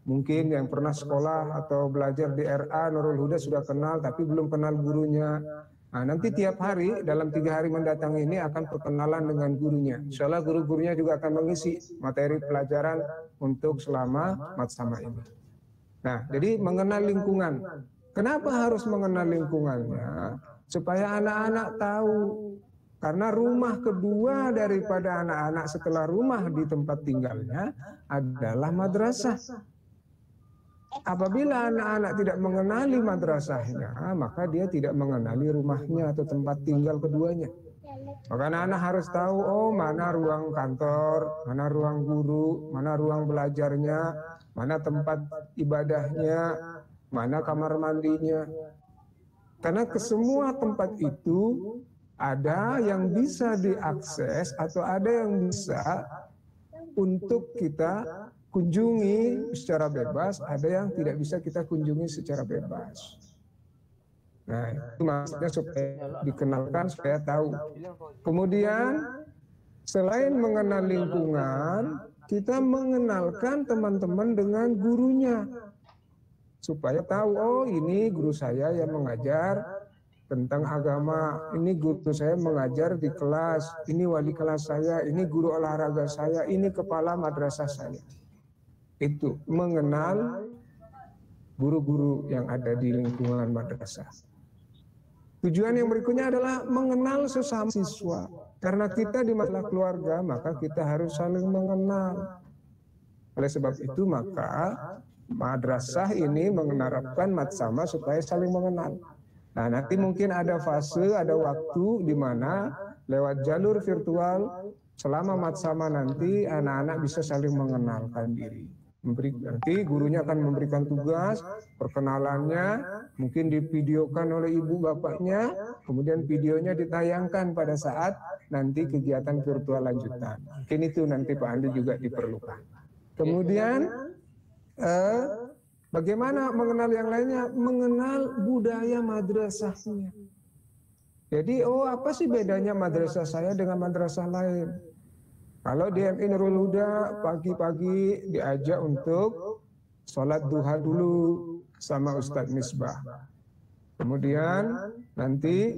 F: mungkin yang pernah sekolah atau belajar di RA Nurul Huda sudah kenal tapi belum kenal gurunya. Nah, nanti tiap hari dalam 3 hari mendatang ini akan perkenalan dengan gurunya. Insya Allah guru-gurunya juga akan mengisi materi pelajaran untuk selama matsama ini. Nah, jadi mengenal lingkungan. Kenapa harus mengenal lingkungannya? Supaya anak-anak tahu. Karena rumah kedua daripada anak-anak setelah rumah di tempat tinggalnya adalah madrasah. Apabila anak-anak tidak mengenali madrasahnya, maka dia tidak mengenali rumahnya atau tempat tinggal keduanya. Maka anak-anak harus tahu, oh mana ruang kantor, mana ruang guru, mana ruang belajarnya, mana tempat ibadahnya, mana kamar mandinya. Karena kesemua tempat itu ada yang bisa diakses atau ada yang bisa untuk kita kunjungi secara bebas, ada yang tidak bisa kita kunjungi secara bebas. Nah, itu maksudnya supaya dikenalkan, supaya tahu. Kemudian, selain mengenal lingkungan, kita mengenalkan teman-teman dengan gurunya. Supaya tahu, oh ini guru saya yang mengajar tentang agama, ini guru saya mengajar di kelas, ini wali kelas saya, ini guru olahraga saya, ini kepala madrasah saya. Itu mengenal guru-guru yang ada di lingkungan madrasah. Tujuan yang berikutnya adalah mengenal sesama siswa. Karena kita di masalah keluarga, maka kita harus saling mengenal. Oleh sebab itu, maka madrasah ini menerapkan matsama supaya saling mengenal. Nah, nanti mungkin ada fase, ada waktu di mana lewat jalur virtual selama matsama nanti anak-anak bisa saling mengenalkan diri. Nanti gurunya akan memberikan tugas, perkenalannya mungkin divideokan oleh ibu bapaknya, kemudian videonya ditayangkan pada saat nanti kegiatan virtual lanjutan. Mungkin itu nanti Pak Andi juga diperlukan. Kemudian bagaimana mengenal yang lainnya? Mengenal budaya madrasahnya. Jadi, oh apa sih bedanya madrasah saya dengan madrasah lain? Kalau di MI Nurul Huda pagi-pagi diajak untuk sholat duha dulu sama Ustadz Misbah. Kemudian nanti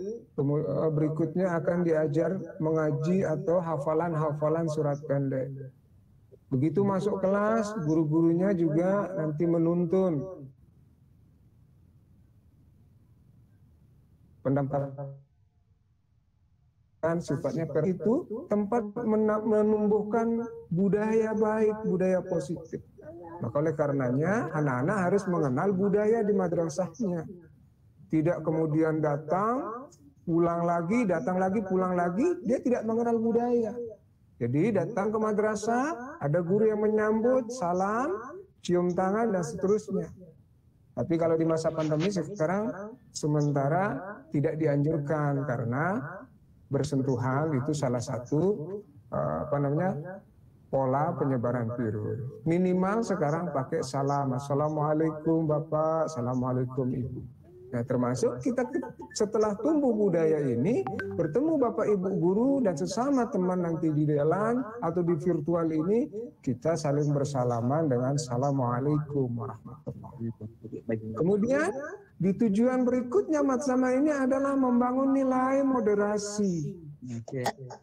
F: berikutnya akan diajar mengaji atau hafalan-hafalan surat pendek. Begitu masuk kelas, guru-gurunya juga nanti menuntun pendampingan sifatnya itu tempat menumbuhkan budaya baik, budaya positif. Maka oleh karenanya anak-anak harus mengenal budaya di madrasahnya. Tidak kemudian datang, pulang lagi, datang lagi, pulang lagi, dia tidak mengenal budaya. Jadi datang ke madrasah, ada guru yang menyambut, salam, cium tangan dan seterusnya. Tapi kalau di masa pandemi sekarang sementara tidak dianjurkan karena bersentuhan itu salah satu pola penyebaran virus. Minimal sekarang pakai salam, assalamualaikum Bapak, assalamualaikum Ibu. Nah, termasuk kita setelah tumbuh budaya ini bertemu Bapak Ibu guru dan sesama teman nanti di jalan atau di virtual ini kita saling bersalaman dengan assalamualaikum warahmatullahi wabarakatuh. Kemudian di tujuan berikutnya matsama ini adalah membangun nilai moderasi.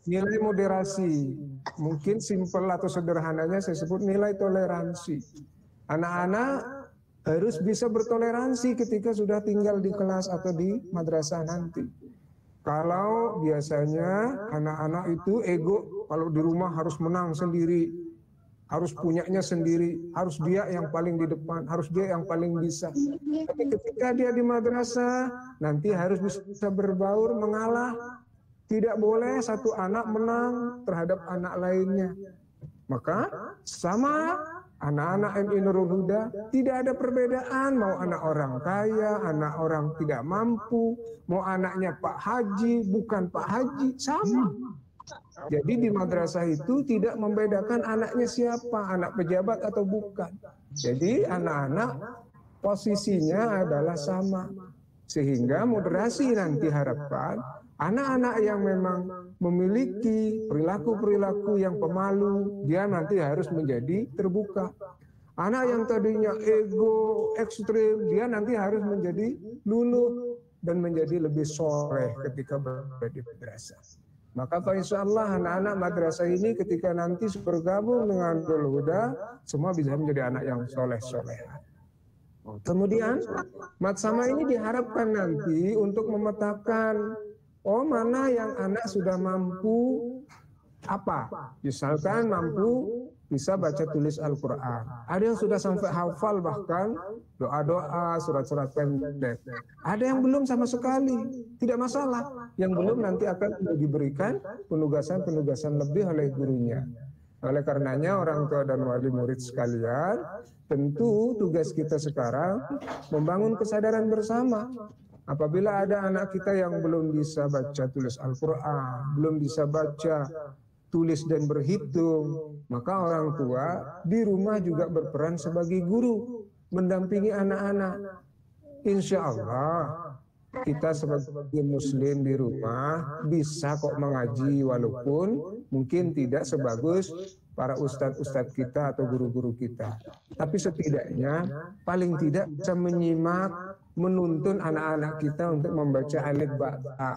F: Nilai moderasi, mungkin simpel atau sederhananya saya sebut nilai toleransi. Anak-anak harus bisa bertoleransi ketika sudah tinggal di kelas atau di madrasah nanti. Kalau biasanya anak-anak itu ego, kalau di rumah harus menang sendiri. harus punyanya sendiri, harus dia yang paling di depan, harus dia yang paling bisa. Tapi ketika dia di madrasah, nanti harus bisa berbaur, mengalah. Tidak boleh satu anak menang terhadap anak lainnya. Maka sama anak-anak MI Nurul Huda tidak ada perbedaan, mau anak orang kaya, anak orang tidak mampu, mau anaknya Pak Haji, bukan Pak Haji, sama. Jadi di madrasah itu tidak membedakan anaknya siapa, anak pejabat atau bukan. Jadi anak-anak posisinya adalah sama. Sehingga moderasi nanti harapkan anak-anak yang memang memiliki perilaku-perilaku yang pemalu, dia nanti harus menjadi terbuka. Anak yang tadinya ego, ekstrim, dia nanti harus menjadi luluh dan menjadi lebih soleh ketika berada di madrasah. Maka insya Allah anak-anak madrasah ini ketika nanti bergabung dengan Nurul Huda, semua bisa menjadi anak yang soleh-soleha. Kemudian Matsama ini diharapkan nanti untuk memetakan mana yang anak sudah mampu apa. Misalkan mampu bisa baca tulis Al-Quran. Ada yang sudah sampai hafal bahkan doa-doa, surat-surat pendek. Ada yang belum sama sekali, tidak masalah. Yang belum nanti akan diberikan penugasan-penugasan lebih oleh gurunya. Oleh karenanya orang tua dan wali murid sekalian, tentu tugas kita sekarang membangun kesadaran bersama. Apabila ada anak kita yang belum bisa baca tulis Al-Quran, belum bisa baca tulis dan berhitung, maka orang tua di rumah juga berperan sebagai guru, mendampingi anak-anak. Insya Allah kita sebagai muslim di rumah bisa kok mengaji, walaupun mungkin tidak sebagus para ustadz-ustadz kita atau guru-guru kita. Tapi setidaknya paling tidak bisa menyimak, menuntun anak-anak kita untuk membaca alif ba ta.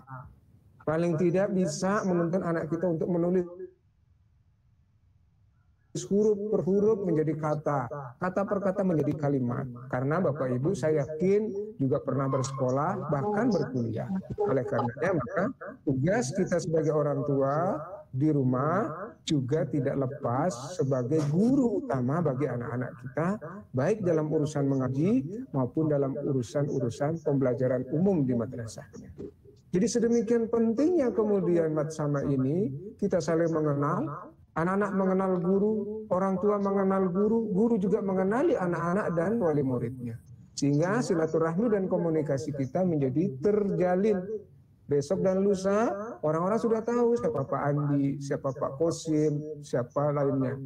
F: Paling tidak bisa menuntun anak kita untuk menulis huruf per huruf menjadi kata, kata per kata menjadi kalimat. Karena Bapak Ibu saya yakin juga pernah bersekolah, bahkan berkuliah. Oleh karenanya maka tugas kita sebagai orang tua di rumah juga tidak lepas sebagai guru utama bagi anak-anak kita, baik dalam urusan mengaji maupun dalam urusan-urusan pembelajaran umum di madrasahnya. Jadi sedemikian pentingnya kemudian Matsama ini kita saling mengenal, anak-anak mengenal guru, orang tua mengenal guru, guru juga mengenali anak-anak dan wali muridnya. Sehingga silaturahmi dan komunikasi kita menjadi terjalin. Besok dan lusa orang-orang sudah tahu siapa Pak Andi, siapa Pak Kosim, siapa lainnya.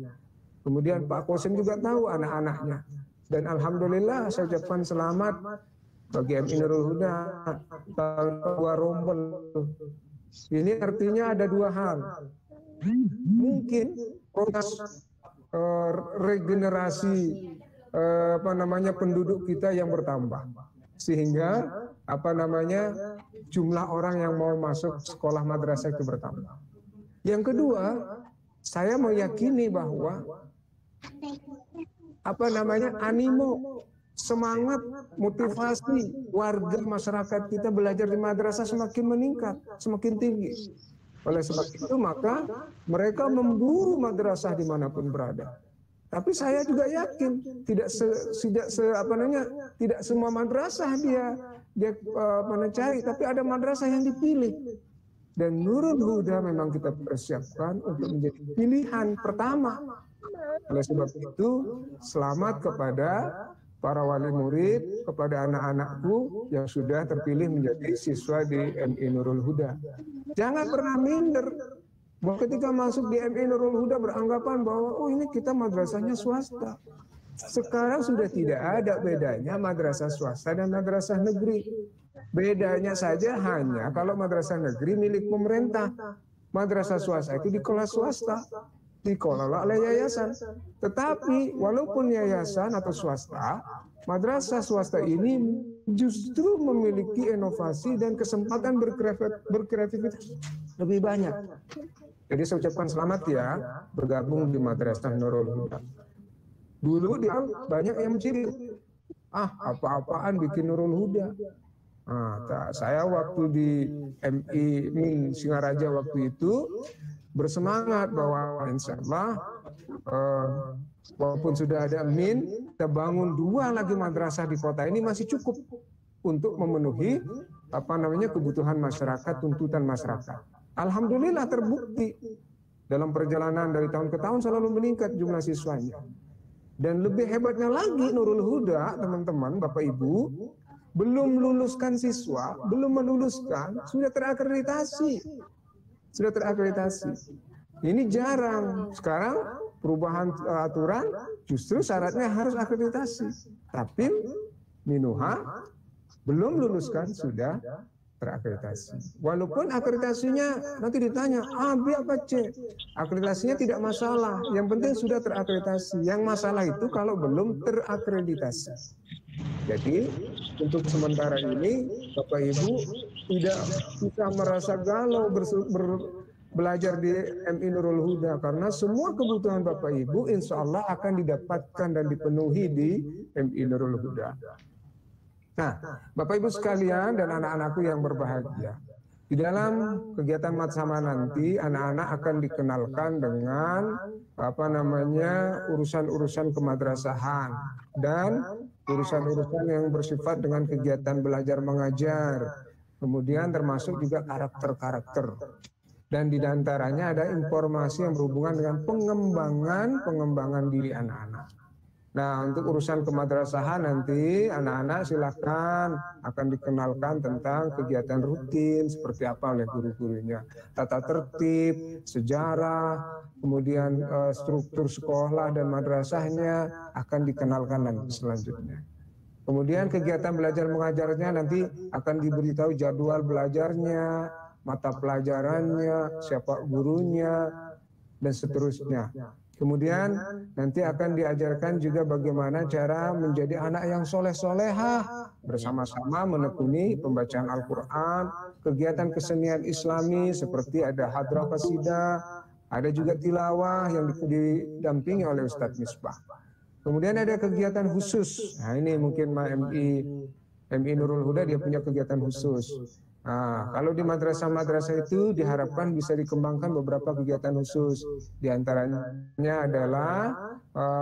F: Kemudian Pak Kosim juga tahu anak-anaknya. Dan alhamdulillah saya ucapkan selamat bagi MI Nurul Huda tahun kedua rombel. Ini artinya ada dua hal. Mungkin proses regenerasi penduduk kita yang bertambah, sehingga jumlah orang yang mau masuk sekolah madrasah itu bertambah. Yang kedua, saya meyakini bahwa animo, semangat, motivasi warga masyarakat kita belajar di madrasah semakin meningkat, semakin tinggi. Oleh sebab itu maka mereka memburu madrasah dimanapun berada. Tapi saya juga yakin tidak semua madrasah dia cari, tapi ada madrasah yang dipilih. Dan Nurul Huda memang kita persiapkan untuk menjadi pilihan pertama. Oleh sebab itu selamat kepada para wali murid, kepada anak-anakku yang sudah terpilih menjadi siswa di MI Nurul Huda. Jangan pernah minder bahwa ketika masuk di MI Nurul Huda beranggapan bahwa ini kita madrasahnya swasta. Sekarang sudah tidak ada bedanya madrasah swasta dan madrasah negeri. Bedanya saja hanya kalau madrasah negeri milik pemerintah, madrasah swasta itu dikelola swasta, dikelola oleh yayasan. Tetapi walaupun yayasan atau swasta, madrasah swasta ini justru memiliki inovasi dan kesempatan berkreativitas lebih banyak. Jadi saya ucapkan selamat ya bergabung di Madrasah Nurul Huda. Dulu dia banyak yang menciri, apa-apaan bikin Nurul Huda. Saya waktu di MI Singaraja waktu itu bersemangat bahwa insya Allah walaupun sudah ada min, kita bangun 2 lagi madrasah di kota ini masih cukup untuk memenuhi kebutuhan masyarakat, tuntutan masyarakat. Alhamdulillah terbukti dalam perjalanan dari tahun ke tahun selalu meningkat jumlah siswanya. Dan lebih hebatnya lagi Nurul Huda, teman-teman, Bapak Ibu, belum luluskan siswa, belum meluluskan, sudah terakreditasi. Sudah terakreditasi. Ini jarang. Sekarang perubahan aturan justru syaratnya harus akreditasi. Tapi Minuha belum luluskan sudah terakreditasi. Walaupun akreditasinya nanti ditanya A, B apa C, akreditasinya tidak masalah. Yang penting sudah terakreditasi. Yang masalah itu kalau belum terakreditasi. Jadi untuk sementara ini Bapak Ibu tidak bisa merasa galau belajar di MI Nurul Huda, karena semua kebutuhan Bapak Ibu insya Allah akan didapatkan dan dipenuhi di MI Nurul Huda. Nah, Bapak Ibu sekalian dan anak-anakku yang berbahagia, di dalam kegiatan Matsama nanti anak-anak akan dikenalkan dengan urusan-urusan kemadrasahan dan urusan-urusan yang bersifat dengan kegiatan belajar mengajar, kemudian termasuk juga karakter-karakter. Dan di antaranya ada informasi yang berhubungan dengan pengembangan diri anak-anak. Nah, untuk urusan kemadrasahan nanti anak-anak silakan akan dikenalkan tentang kegiatan rutin seperti apa oleh guru-gurunya. Tata tertib, sejarah, kemudian struktur sekolah dan madrasahnya akan dikenalkan nanti selanjutnya. Kemudian kegiatan belajar mengajarnya nanti akan diberitahu jadwal belajarnya, mata pelajarannya, siapa gurunya, dan seterusnya. Kemudian nanti akan diajarkan juga bagaimana cara menjadi anak yang soleh-solehah, bersama-sama menekuni pembacaan Al-Quran, kegiatan kesenian Islami seperti ada hadrah qasidah, ada juga tilawah yang didampingi oleh Ustadz Misbah. Kemudian ada kegiatan khusus. Nah ini mungkin MI Nurul Huda dia punya kegiatan khusus. Nah, kalau di madrasah-madrasah itu diharapkan bisa dikembangkan beberapa kegiatan khusus. Di antaranya adalah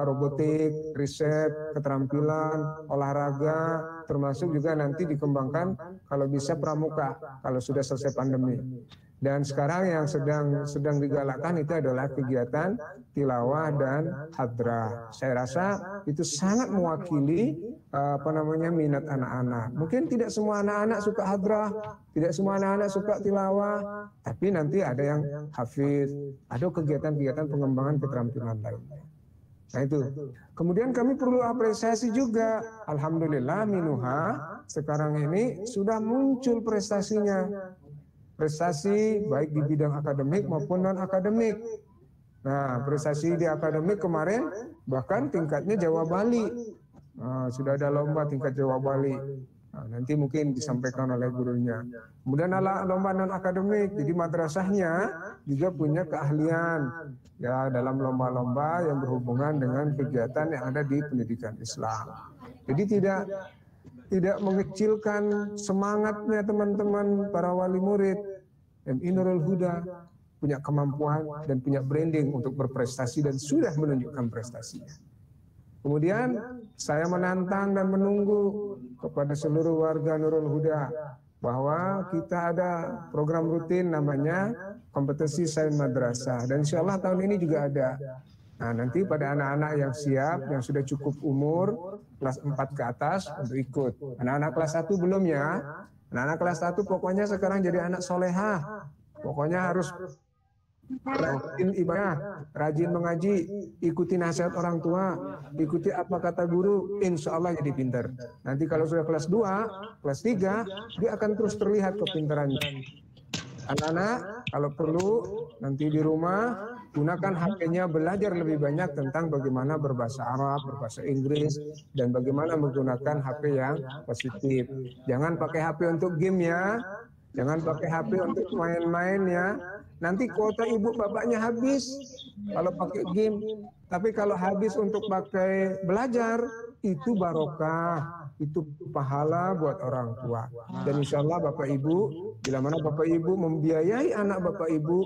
F: robotik, riset, keterampilan, olahraga, termasuk juga nanti dikembangkan kalau bisa pramuka kalau sudah selesai pandemi. Dan sekarang yang sedang digalakkan itu adalah kegiatan tilawah dan hadrah. Saya rasa itu sangat mewakili minat anak-anak. Mungkin tidak semua anak-anak suka hadrah, tidak semua anak-anak suka tilawah, tapi nanti ada yang hafiz, ada kegiatan-kegiatan pengembangan keterampilan lainnya. Nah itu. Kemudian kami perlu apresiasi juga, alhamdulillah Minuha sekarang ini sudah muncul prestasinya. Prestasi baik di bidang akademik maupun non-akademik. Nah, prestasi di akademik kemarin bahkan tingkatnya Jawa Bali. Nah, sudah ada lomba tingkat Jawa Bali. Nah, nanti mungkin disampaikan oleh gurunya. Kemudian ada lomba non-akademik, jadi madrasahnya juga punya keahlian ya dalam lomba-lomba yang berhubungan dengan kegiatan yang ada di pendidikan Islam. Jadi tidak mengecilkan semangatnya teman-teman para wali murid. MI Nurul Huda punya kemampuan dan punya branding untuk berprestasi dan sudah menunjukkan prestasinya. Kemudian saya menantang dan menunggu kepada seluruh warga Nurul Huda bahwa kita ada program rutin namanya kompetisi sains madrasah, dan insya Allah tahun ini juga ada. Nah, nanti pada anak-anak yang siap, yang sudah cukup umur, kelas 4 ke atas untuk ikut. Anak-anak kelas 1 belum ya. Anak-anak kelas 1 pokoknya sekarang jadi anak solehah. Pokoknya harus rajin ibadah, rajin mengaji, ikuti nasihat orang tua, ikuti apa kata guru, insya Allah jadi pintar. Nanti kalau sudah kelas 2, kelas 3, dia akan terus terlihat kepintarannya. Anak-anak kalau perlu nanti di rumah gunakan HP-nya belajar lebih banyak tentang bagaimana berbahasa Arab, berbahasa Inggris, dan bagaimana menggunakan HP yang positif. Jangan pakai HP untuk game ya, jangan pakai HP untuk main-main ya. Nanti kuota ibu bapaknya habis kalau pakai game. Tapi kalau habis untuk pakai belajar, itu barokah, itu pahala buat orang tua. Dan insya Allah Bapak Ibu, bila mana Bapak Ibu membiayai anak Bapak Ibu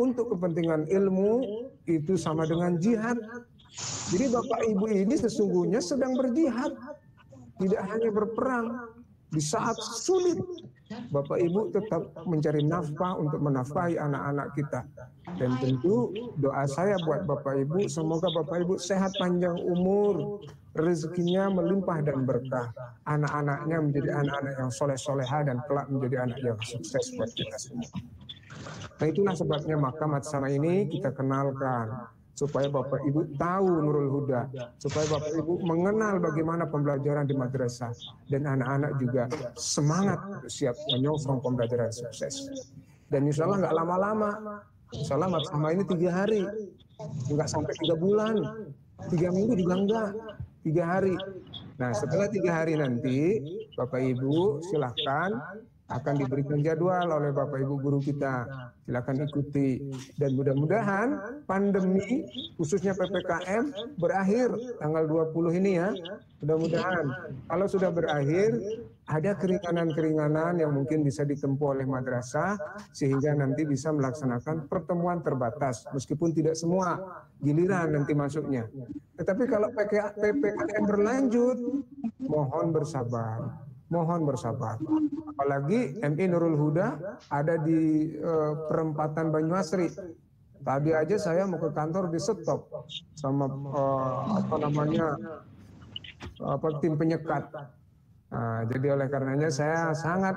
F: untuk kepentingan ilmu, itu sama dengan jihad. Jadi Bapak Ibu ini sesungguhnya sedang berjihad, tidak hanya berperang. Di saat sulit, Bapak Ibu tetap mencari nafkah untuk menafkahi anak-anak kita. Dan tentu doa saya buat Bapak Ibu, semoga Bapak Ibu sehat panjang umur, rezekinya melimpah dan berkah. Anak-anaknya menjadi anak-anak yang soleh-soleha dan kelak menjadi anak yang sukses buat kita semua. Nah itulah sebabnya maka Madrasah ini kita kenalkan, supaya Bapak Ibu tahu Nurul Huda, supaya Bapak Ibu mengenal bagaimana pembelajaran di madrasah, dan anak-anak juga semangat siap menyongsong pembelajaran sukses. Dan insya Allah nggak lama-lama, insya Allah madrasah ini 3 hari, nggak sampai 3 bulan, 3 minggu juga enggak, 3 hari. Nah setelah 3 hari nanti Bapak Ibu silahkan akan diberikan jadwal oleh Bapak Ibu guru kita, silakan ikuti, dan mudah-mudahan pandemi khususnya PPKM berakhir tanggal 20 ini ya. Mudah-mudahan kalau sudah berakhir ada keringanan-keringanan yang mungkin bisa ditempuh oleh madrasah sehingga nanti bisa melaksanakan pertemuan terbatas meskipun tidak semua giliran nanti masuknya. Tetapi kalau PPKM berlanjut, mohon bersabar. Mohon bersabar. Apalagi MI Nurul Huda ada di perempatan Banyuasri. Tadi aja saya mau ke kantor di stop sama tim penyekat. Nah, jadi oleh karenanya saya sangat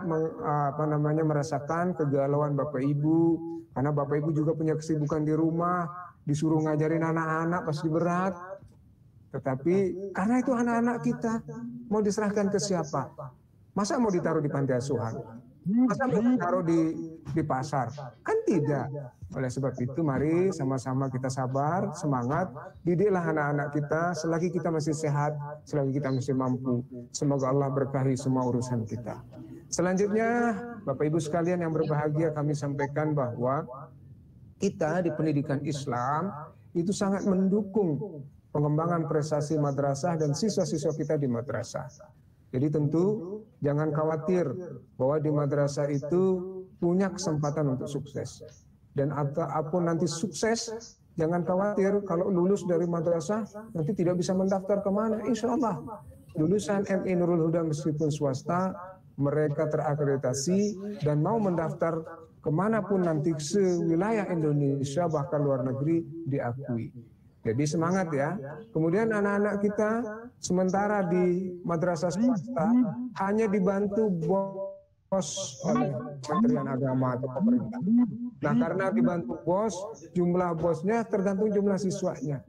F: merasakan kegalauan Bapak Ibu, karena Bapak Ibu juga punya kesibukan di rumah, disuruh ngajarin anak-anak pasti berat. Tetapi karena itu anak-anak kita mau diserahkan ke siapa? Masa mau ditaruh di panti asuhan? Masa mau ditaruh di pasar? Kan tidak. Oleh sebab itu mari sama-sama kita sabar, semangat, didiklah anak-anak kita selagi kita masih sehat, selagi kita masih mampu. Semoga Allah berkahi semua urusan kita. Selanjutnya, Bapak Ibu sekalian yang berbahagia, kami sampaikan bahwa kita di pendidikan Islam itu sangat mendukung pengembangan prestasi madrasah dan siswa-siswa kita di madrasah. Jadi tentu jangan khawatir bahwa di madrasah itu punya kesempatan untuk sukses. Dan apapun nanti sukses, jangan khawatir kalau lulus dari madrasah nanti tidak bisa mendaftar kemana. Insya Allah lulusan MI Nurul Huda meskipun swasta, mereka terakreditasi dan mau mendaftar kemanapun nanti sewilayah Indonesia bahkan luar negeri diakui. Jadi semangat ya. Kemudian anak-anak kita sementara di madrasah swasta hanya dibantu bos oleh Kementerian Agama atau pemerintah. Nah karena dibantu bos, jumlah bosnya tergantung jumlah siswanya.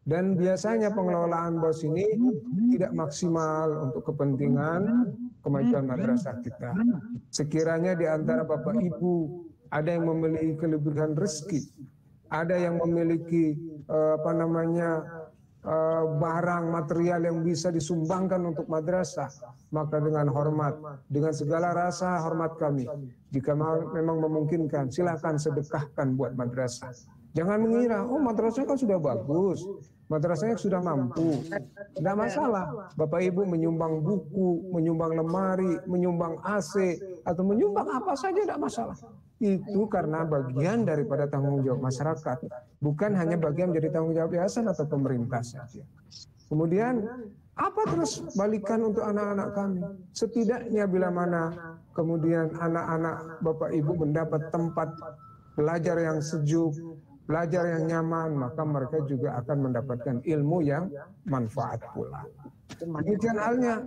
F: Dan biasanya pengelolaan bos ini tidak maksimal untuk kepentingan kemajuan madrasah kita. Sekiranya di antara Bapak Ibu ada yang memiliki kelebihan rezeki, ada yang memiliki barang material yang bisa disumbangkan untuk madrasah, maka dengan hormat, dengan segala rasa hormat kami, jika memang memungkinkan, silakan sedekahkan buat madrasah. Jangan mengira, oh madrasah kan sudah bagus, madrasahnya sudah mampu. Tidak masalah, Bapak Ibu menyumbang buku, menyumbang lemari, menyumbang AC, atau menyumbang apa saja tidak masalah. Itu karena bagian daripada tanggung jawab masyarakat, bukan hanya bagian menjadi tanggung jawab yayasan atau pemerintah saja. Kemudian apa terus balikan untuk anak-anak kami? Setidaknya bila mana kemudian anak-anak Bapak Ibu mendapat tempat belajar yang sejuk, belajar yang nyaman, maka mereka juga akan mendapatkan ilmu yang manfaat pula. Demikian halnya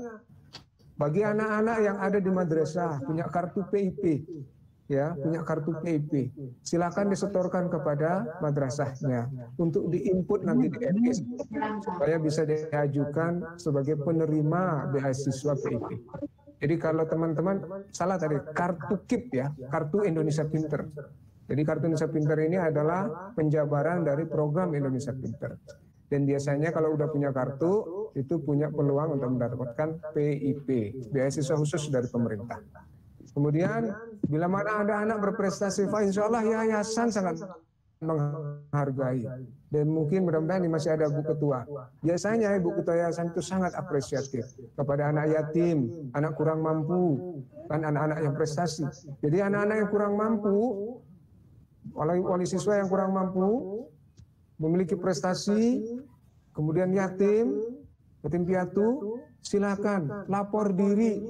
F: bagi anak-anak yang ada di madrasah punya kartu PIP, ya, punya kartu PIP, silakan disetorkan kepada madrasahnya untuk diinput nanti di MIS supaya bisa diajukan sebagai penerima beasiswa PIP. Jadi kalau teman-teman salah tadi, kartu KIP ya, kartu Indonesia Pinter. Jadi kartu Indonesia Pinter ini adalah penjabaran dari program Indonesia Pinter. Dan biasanya kalau udah punya kartu, itu punya peluang untuk mendapatkan PIP, beasiswa khusus dari pemerintah. Kemudian bila mana ada anak berprestasi, insya Allah yayasan sangat menghargai. Dan mungkin mudah-mudahan ini masih ada Bu Ketua. Biasanya Ibu Ketua yayasan itu sangat apresiatif kepada anak yatim, anak kurang mampu, kan anak-anak yang prestasi. Jadi anak-anak yang kurang mampu, wali siswa yang kurang mampu, memiliki prestasi, kemudian yatim piatu, silakan lapor diri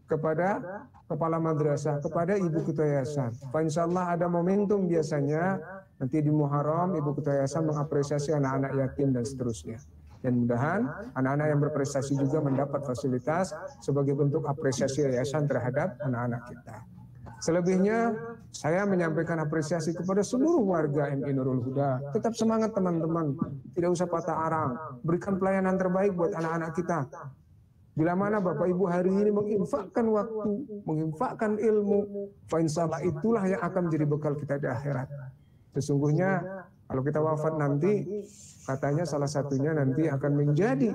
F: kepada kepala madrasah, kepada ibu ketua yayasan. Insyaallah ada momentum biasanya nanti di Muharram ibu ketua yayasan mengapresiasi anak-anak yatim dan seterusnya. Dan mudahan anak-anak yang berprestasi juga mendapat fasilitas sebagai bentuk apresiasi yayasan terhadap anak-anak kita. Selebihnya saya menyampaikan apresiasi kepada seluruh warga MI Nurul Huda. Tetap semangat teman-teman, tidak usah patah arang, berikan pelayanan terbaik buat anak-anak kita. Bila mana Bapak Ibu hari ini menginfakkan waktu, menginfakkan ilmu, insyaallah itulah yang akan menjadi bekal kita di akhirat. Sesungguhnya kalau kita wafat nanti, katanya salah satunya nanti akan menjadi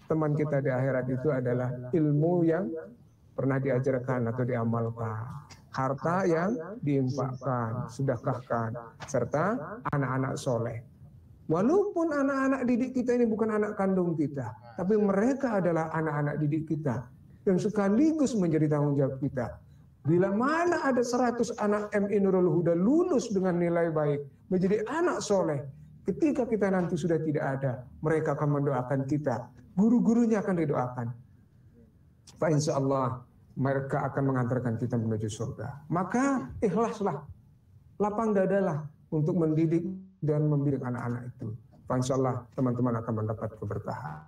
F: teman kita di akhirat itu adalah ilmu yang pernah diajarkan atau diamalkan, harta yang diinfakkan, sedekahkan, serta anak-anak soleh. Walaupun anak-anak didik kita ini bukan anak kandung kita, tapi mereka adalah anak-anak didik kita yang sekaligus menjadi tanggung jawab kita. Bila mana ada 100 anak MI Nurul Huda lulus dengan nilai baik, menjadi anak soleh, ketika kita nanti sudah tidak ada, mereka akan mendoakan kita, guru-gurunya akan didoakan. Insyaallah mereka akan mengantarkan kita menuju surga. Maka ikhlaslah, lapang dadalah untuk mendidik dan membimbing anak-anak itu. Insyaallah teman-teman akan mendapat keberkahan.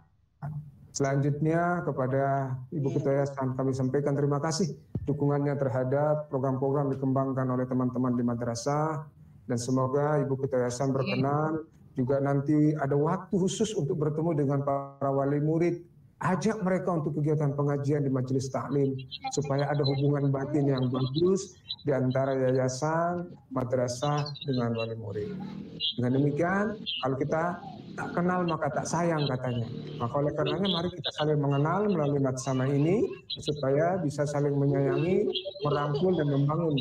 F: Selanjutnya kepada Ibu Ketua Yayasan kami sampaikan terima kasih dukungannya terhadap program-program dikembangkan oleh teman-teman di madrasah, dan semoga Ibu Ketua Yayasan berkenan juga nanti ada waktu khusus untuk bertemu dengan para wali murid. Ajak mereka untuk kegiatan pengajian di majelis taklim supaya ada hubungan batin yang bagus di antara yayasan, madrasah dengan wali murid. Dengan demikian, kalau kita tak kenal maka tak sayang katanya. Maka oleh karenanya mari kita saling mengenal melalui madrasah ini supaya bisa saling menyayangi, merangkul dan membangun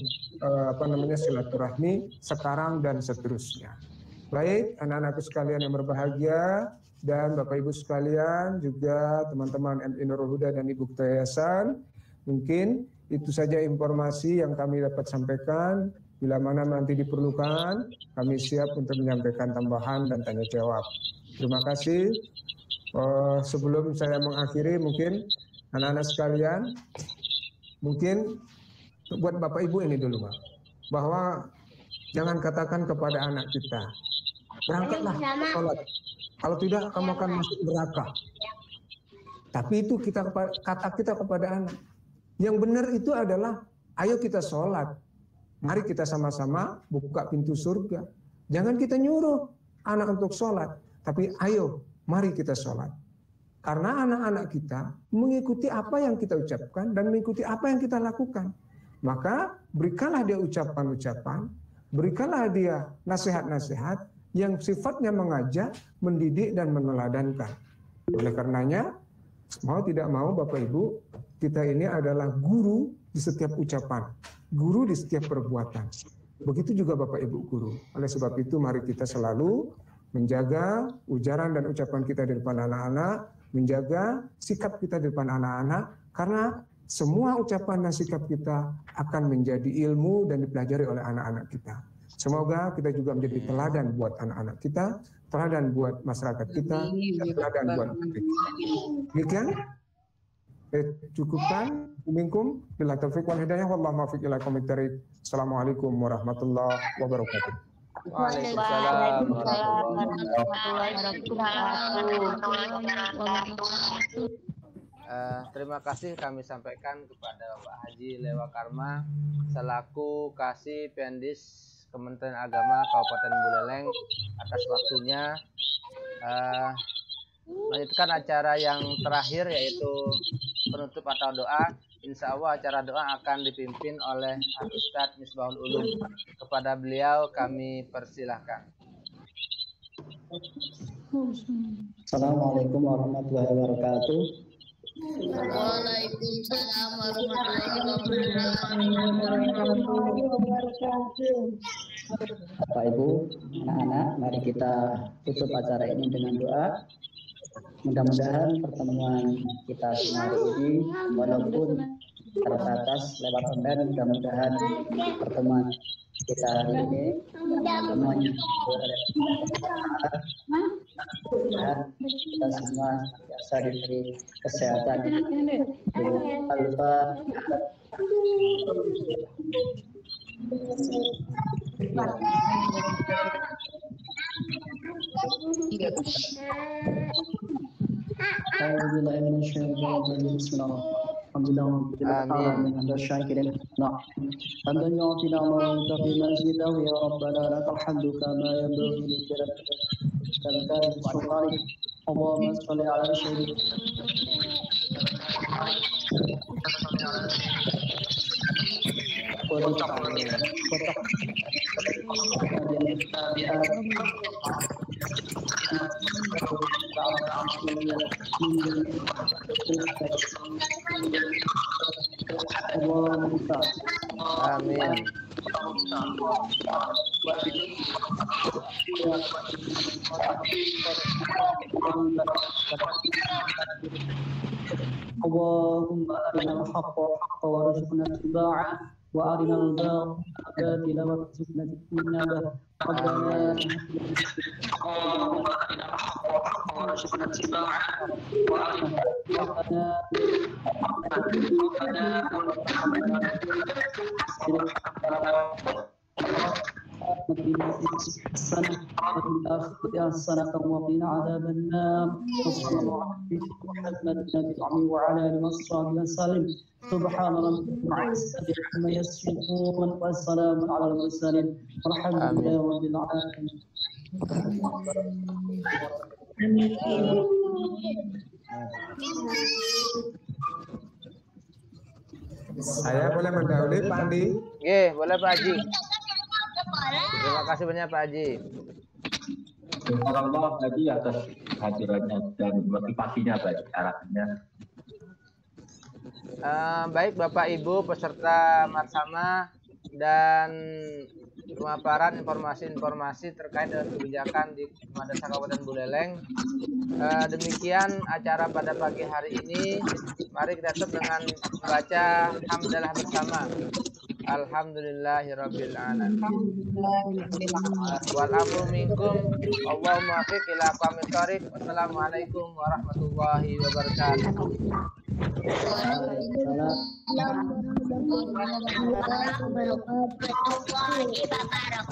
F: silaturahmi sekarang dan seterusnya. Baik, anak-anakku sekalian yang berbahagia, dan Bapak Ibu sekalian, juga teman-teman MI Nurul Huda dan Ibu Ketua Yayasan, mungkin itu saja informasi yang kami dapat sampaikan. Bila mana nanti diperlukan, kami siap untuk menyampaikan tambahan dan tanya jawab. Terima kasih. Sebelum saya mengakhiri, mungkin anak-anak sekalian, mungkin buat Bapak Ibu ini dulu, Pak, bahwa jangan katakan kepada anak kita, berangkatlah sholat. Kalau tidak, kamu akan masuk neraka. Tapi itu kata kita kepada anak. Yang benar itu adalah, ayo kita sholat. Mari kita sama-sama buka pintu surga. Jangan kita nyuruh anak untuk sholat. Tapi ayo, mari kita sholat. Karena anak-anak kita mengikuti apa yang kita ucapkan dan mengikuti apa yang kita lakukan. Maka berikanlah dia ucapan-ucapan, berikanlah dia nasihat-nasihat yang sifatnya mengajak, mendidik, dan meneladankan. Oleh karenanya, mau tidak mau Bapak Ibu, kita ini adalah guru di setiap ucapan, guru di setiap perbuatan. Begitu juga Bapak Ibu guru. Oleh sebab itu mari kita selalu menjaga ujaran dan ucapan kita di depan anak-anak, menjaga sikap kita di depan anak-anak, karena semua ucapan dan sikap kita akan menjadi ilmu dan dipelajari oleh anak-anak kita. Semoga kita juga menjadi teladan buat anak-anak kita, teladan buat masyarakat kita, dan teladan buat kita. Demikian, cukupkan. Minkum, bila taufiq wal hidayah, wallahu muwaffiq ila aqwamit thoriq. Assalamualaikum warahmatullahi wabarakatuh.
B: Waalaikumsalam warahmatullahi wabarakatuh. Terima kasih kami sampaikan kepada Bapak Haji Lewa Karma selaku Kasih Pendis Kementerian Agama Kabupaten Buleleng atas waktunya. Melanjutkan acara yang terakhir yaitu penutup atau doa. Insya Allah acara doa akan dipimpin oleh Ustadz Misbahul Ulum. Kepada beliau kami persilahkan.
G: Assalamualaikum warahmatullahi wabarakatuh.
C: Waalaikumsalam warahmatullahi wabarakatuh.
G: Bapak Ibu, anak-anak, mari kita tutup acara ini dengan doa. Mudah-mudahan pertemuan kita semua hari ini, walaupun terbatas lewat online, mudah-mudahan pertemuan kita hari ini semuanya dan kita semua biasa diberi kesehatan. Jangan lupa Allahumma sholli ala sayyidina
B: Amin.
G: Allahumma arinal haqqa haqqa warzuqna ittiba'ah wa arinal batila warzuqna ijtinabah. حسنة وقنا عذاب النار وصلى الله على محمد وعلى آله وصحبه وسلم سبحان ربك عما يصفون والسلام على المرسلين والحمد لله رب العالمين.
F: Saya boleh mendahului Pak Andi?
B: Oke, boleh Pak Haji. Terima kasih banyak Pak Haji.
A: Allah lagi atas hadirannya dan motivasinya bagi arahannya.
B: Baik Bapak Ibu peserta Marsama dan pemaparan informasi-informasi terkait dengan kebijakan di Madrasah Kabupaten Buleleng. Demikian acara pada pagi hari ini. Mari kita tutup dengan membaca hamdalah bersama. Alhamdulillahirabbil alamin. Wal amru minkum. Allahumma muwaffiq ila aqwamit thoriq. Wassalamualaikum warahmatullahi wabarakatuh.
D: Assalamualaikum warahmatullahi wabarakatuh.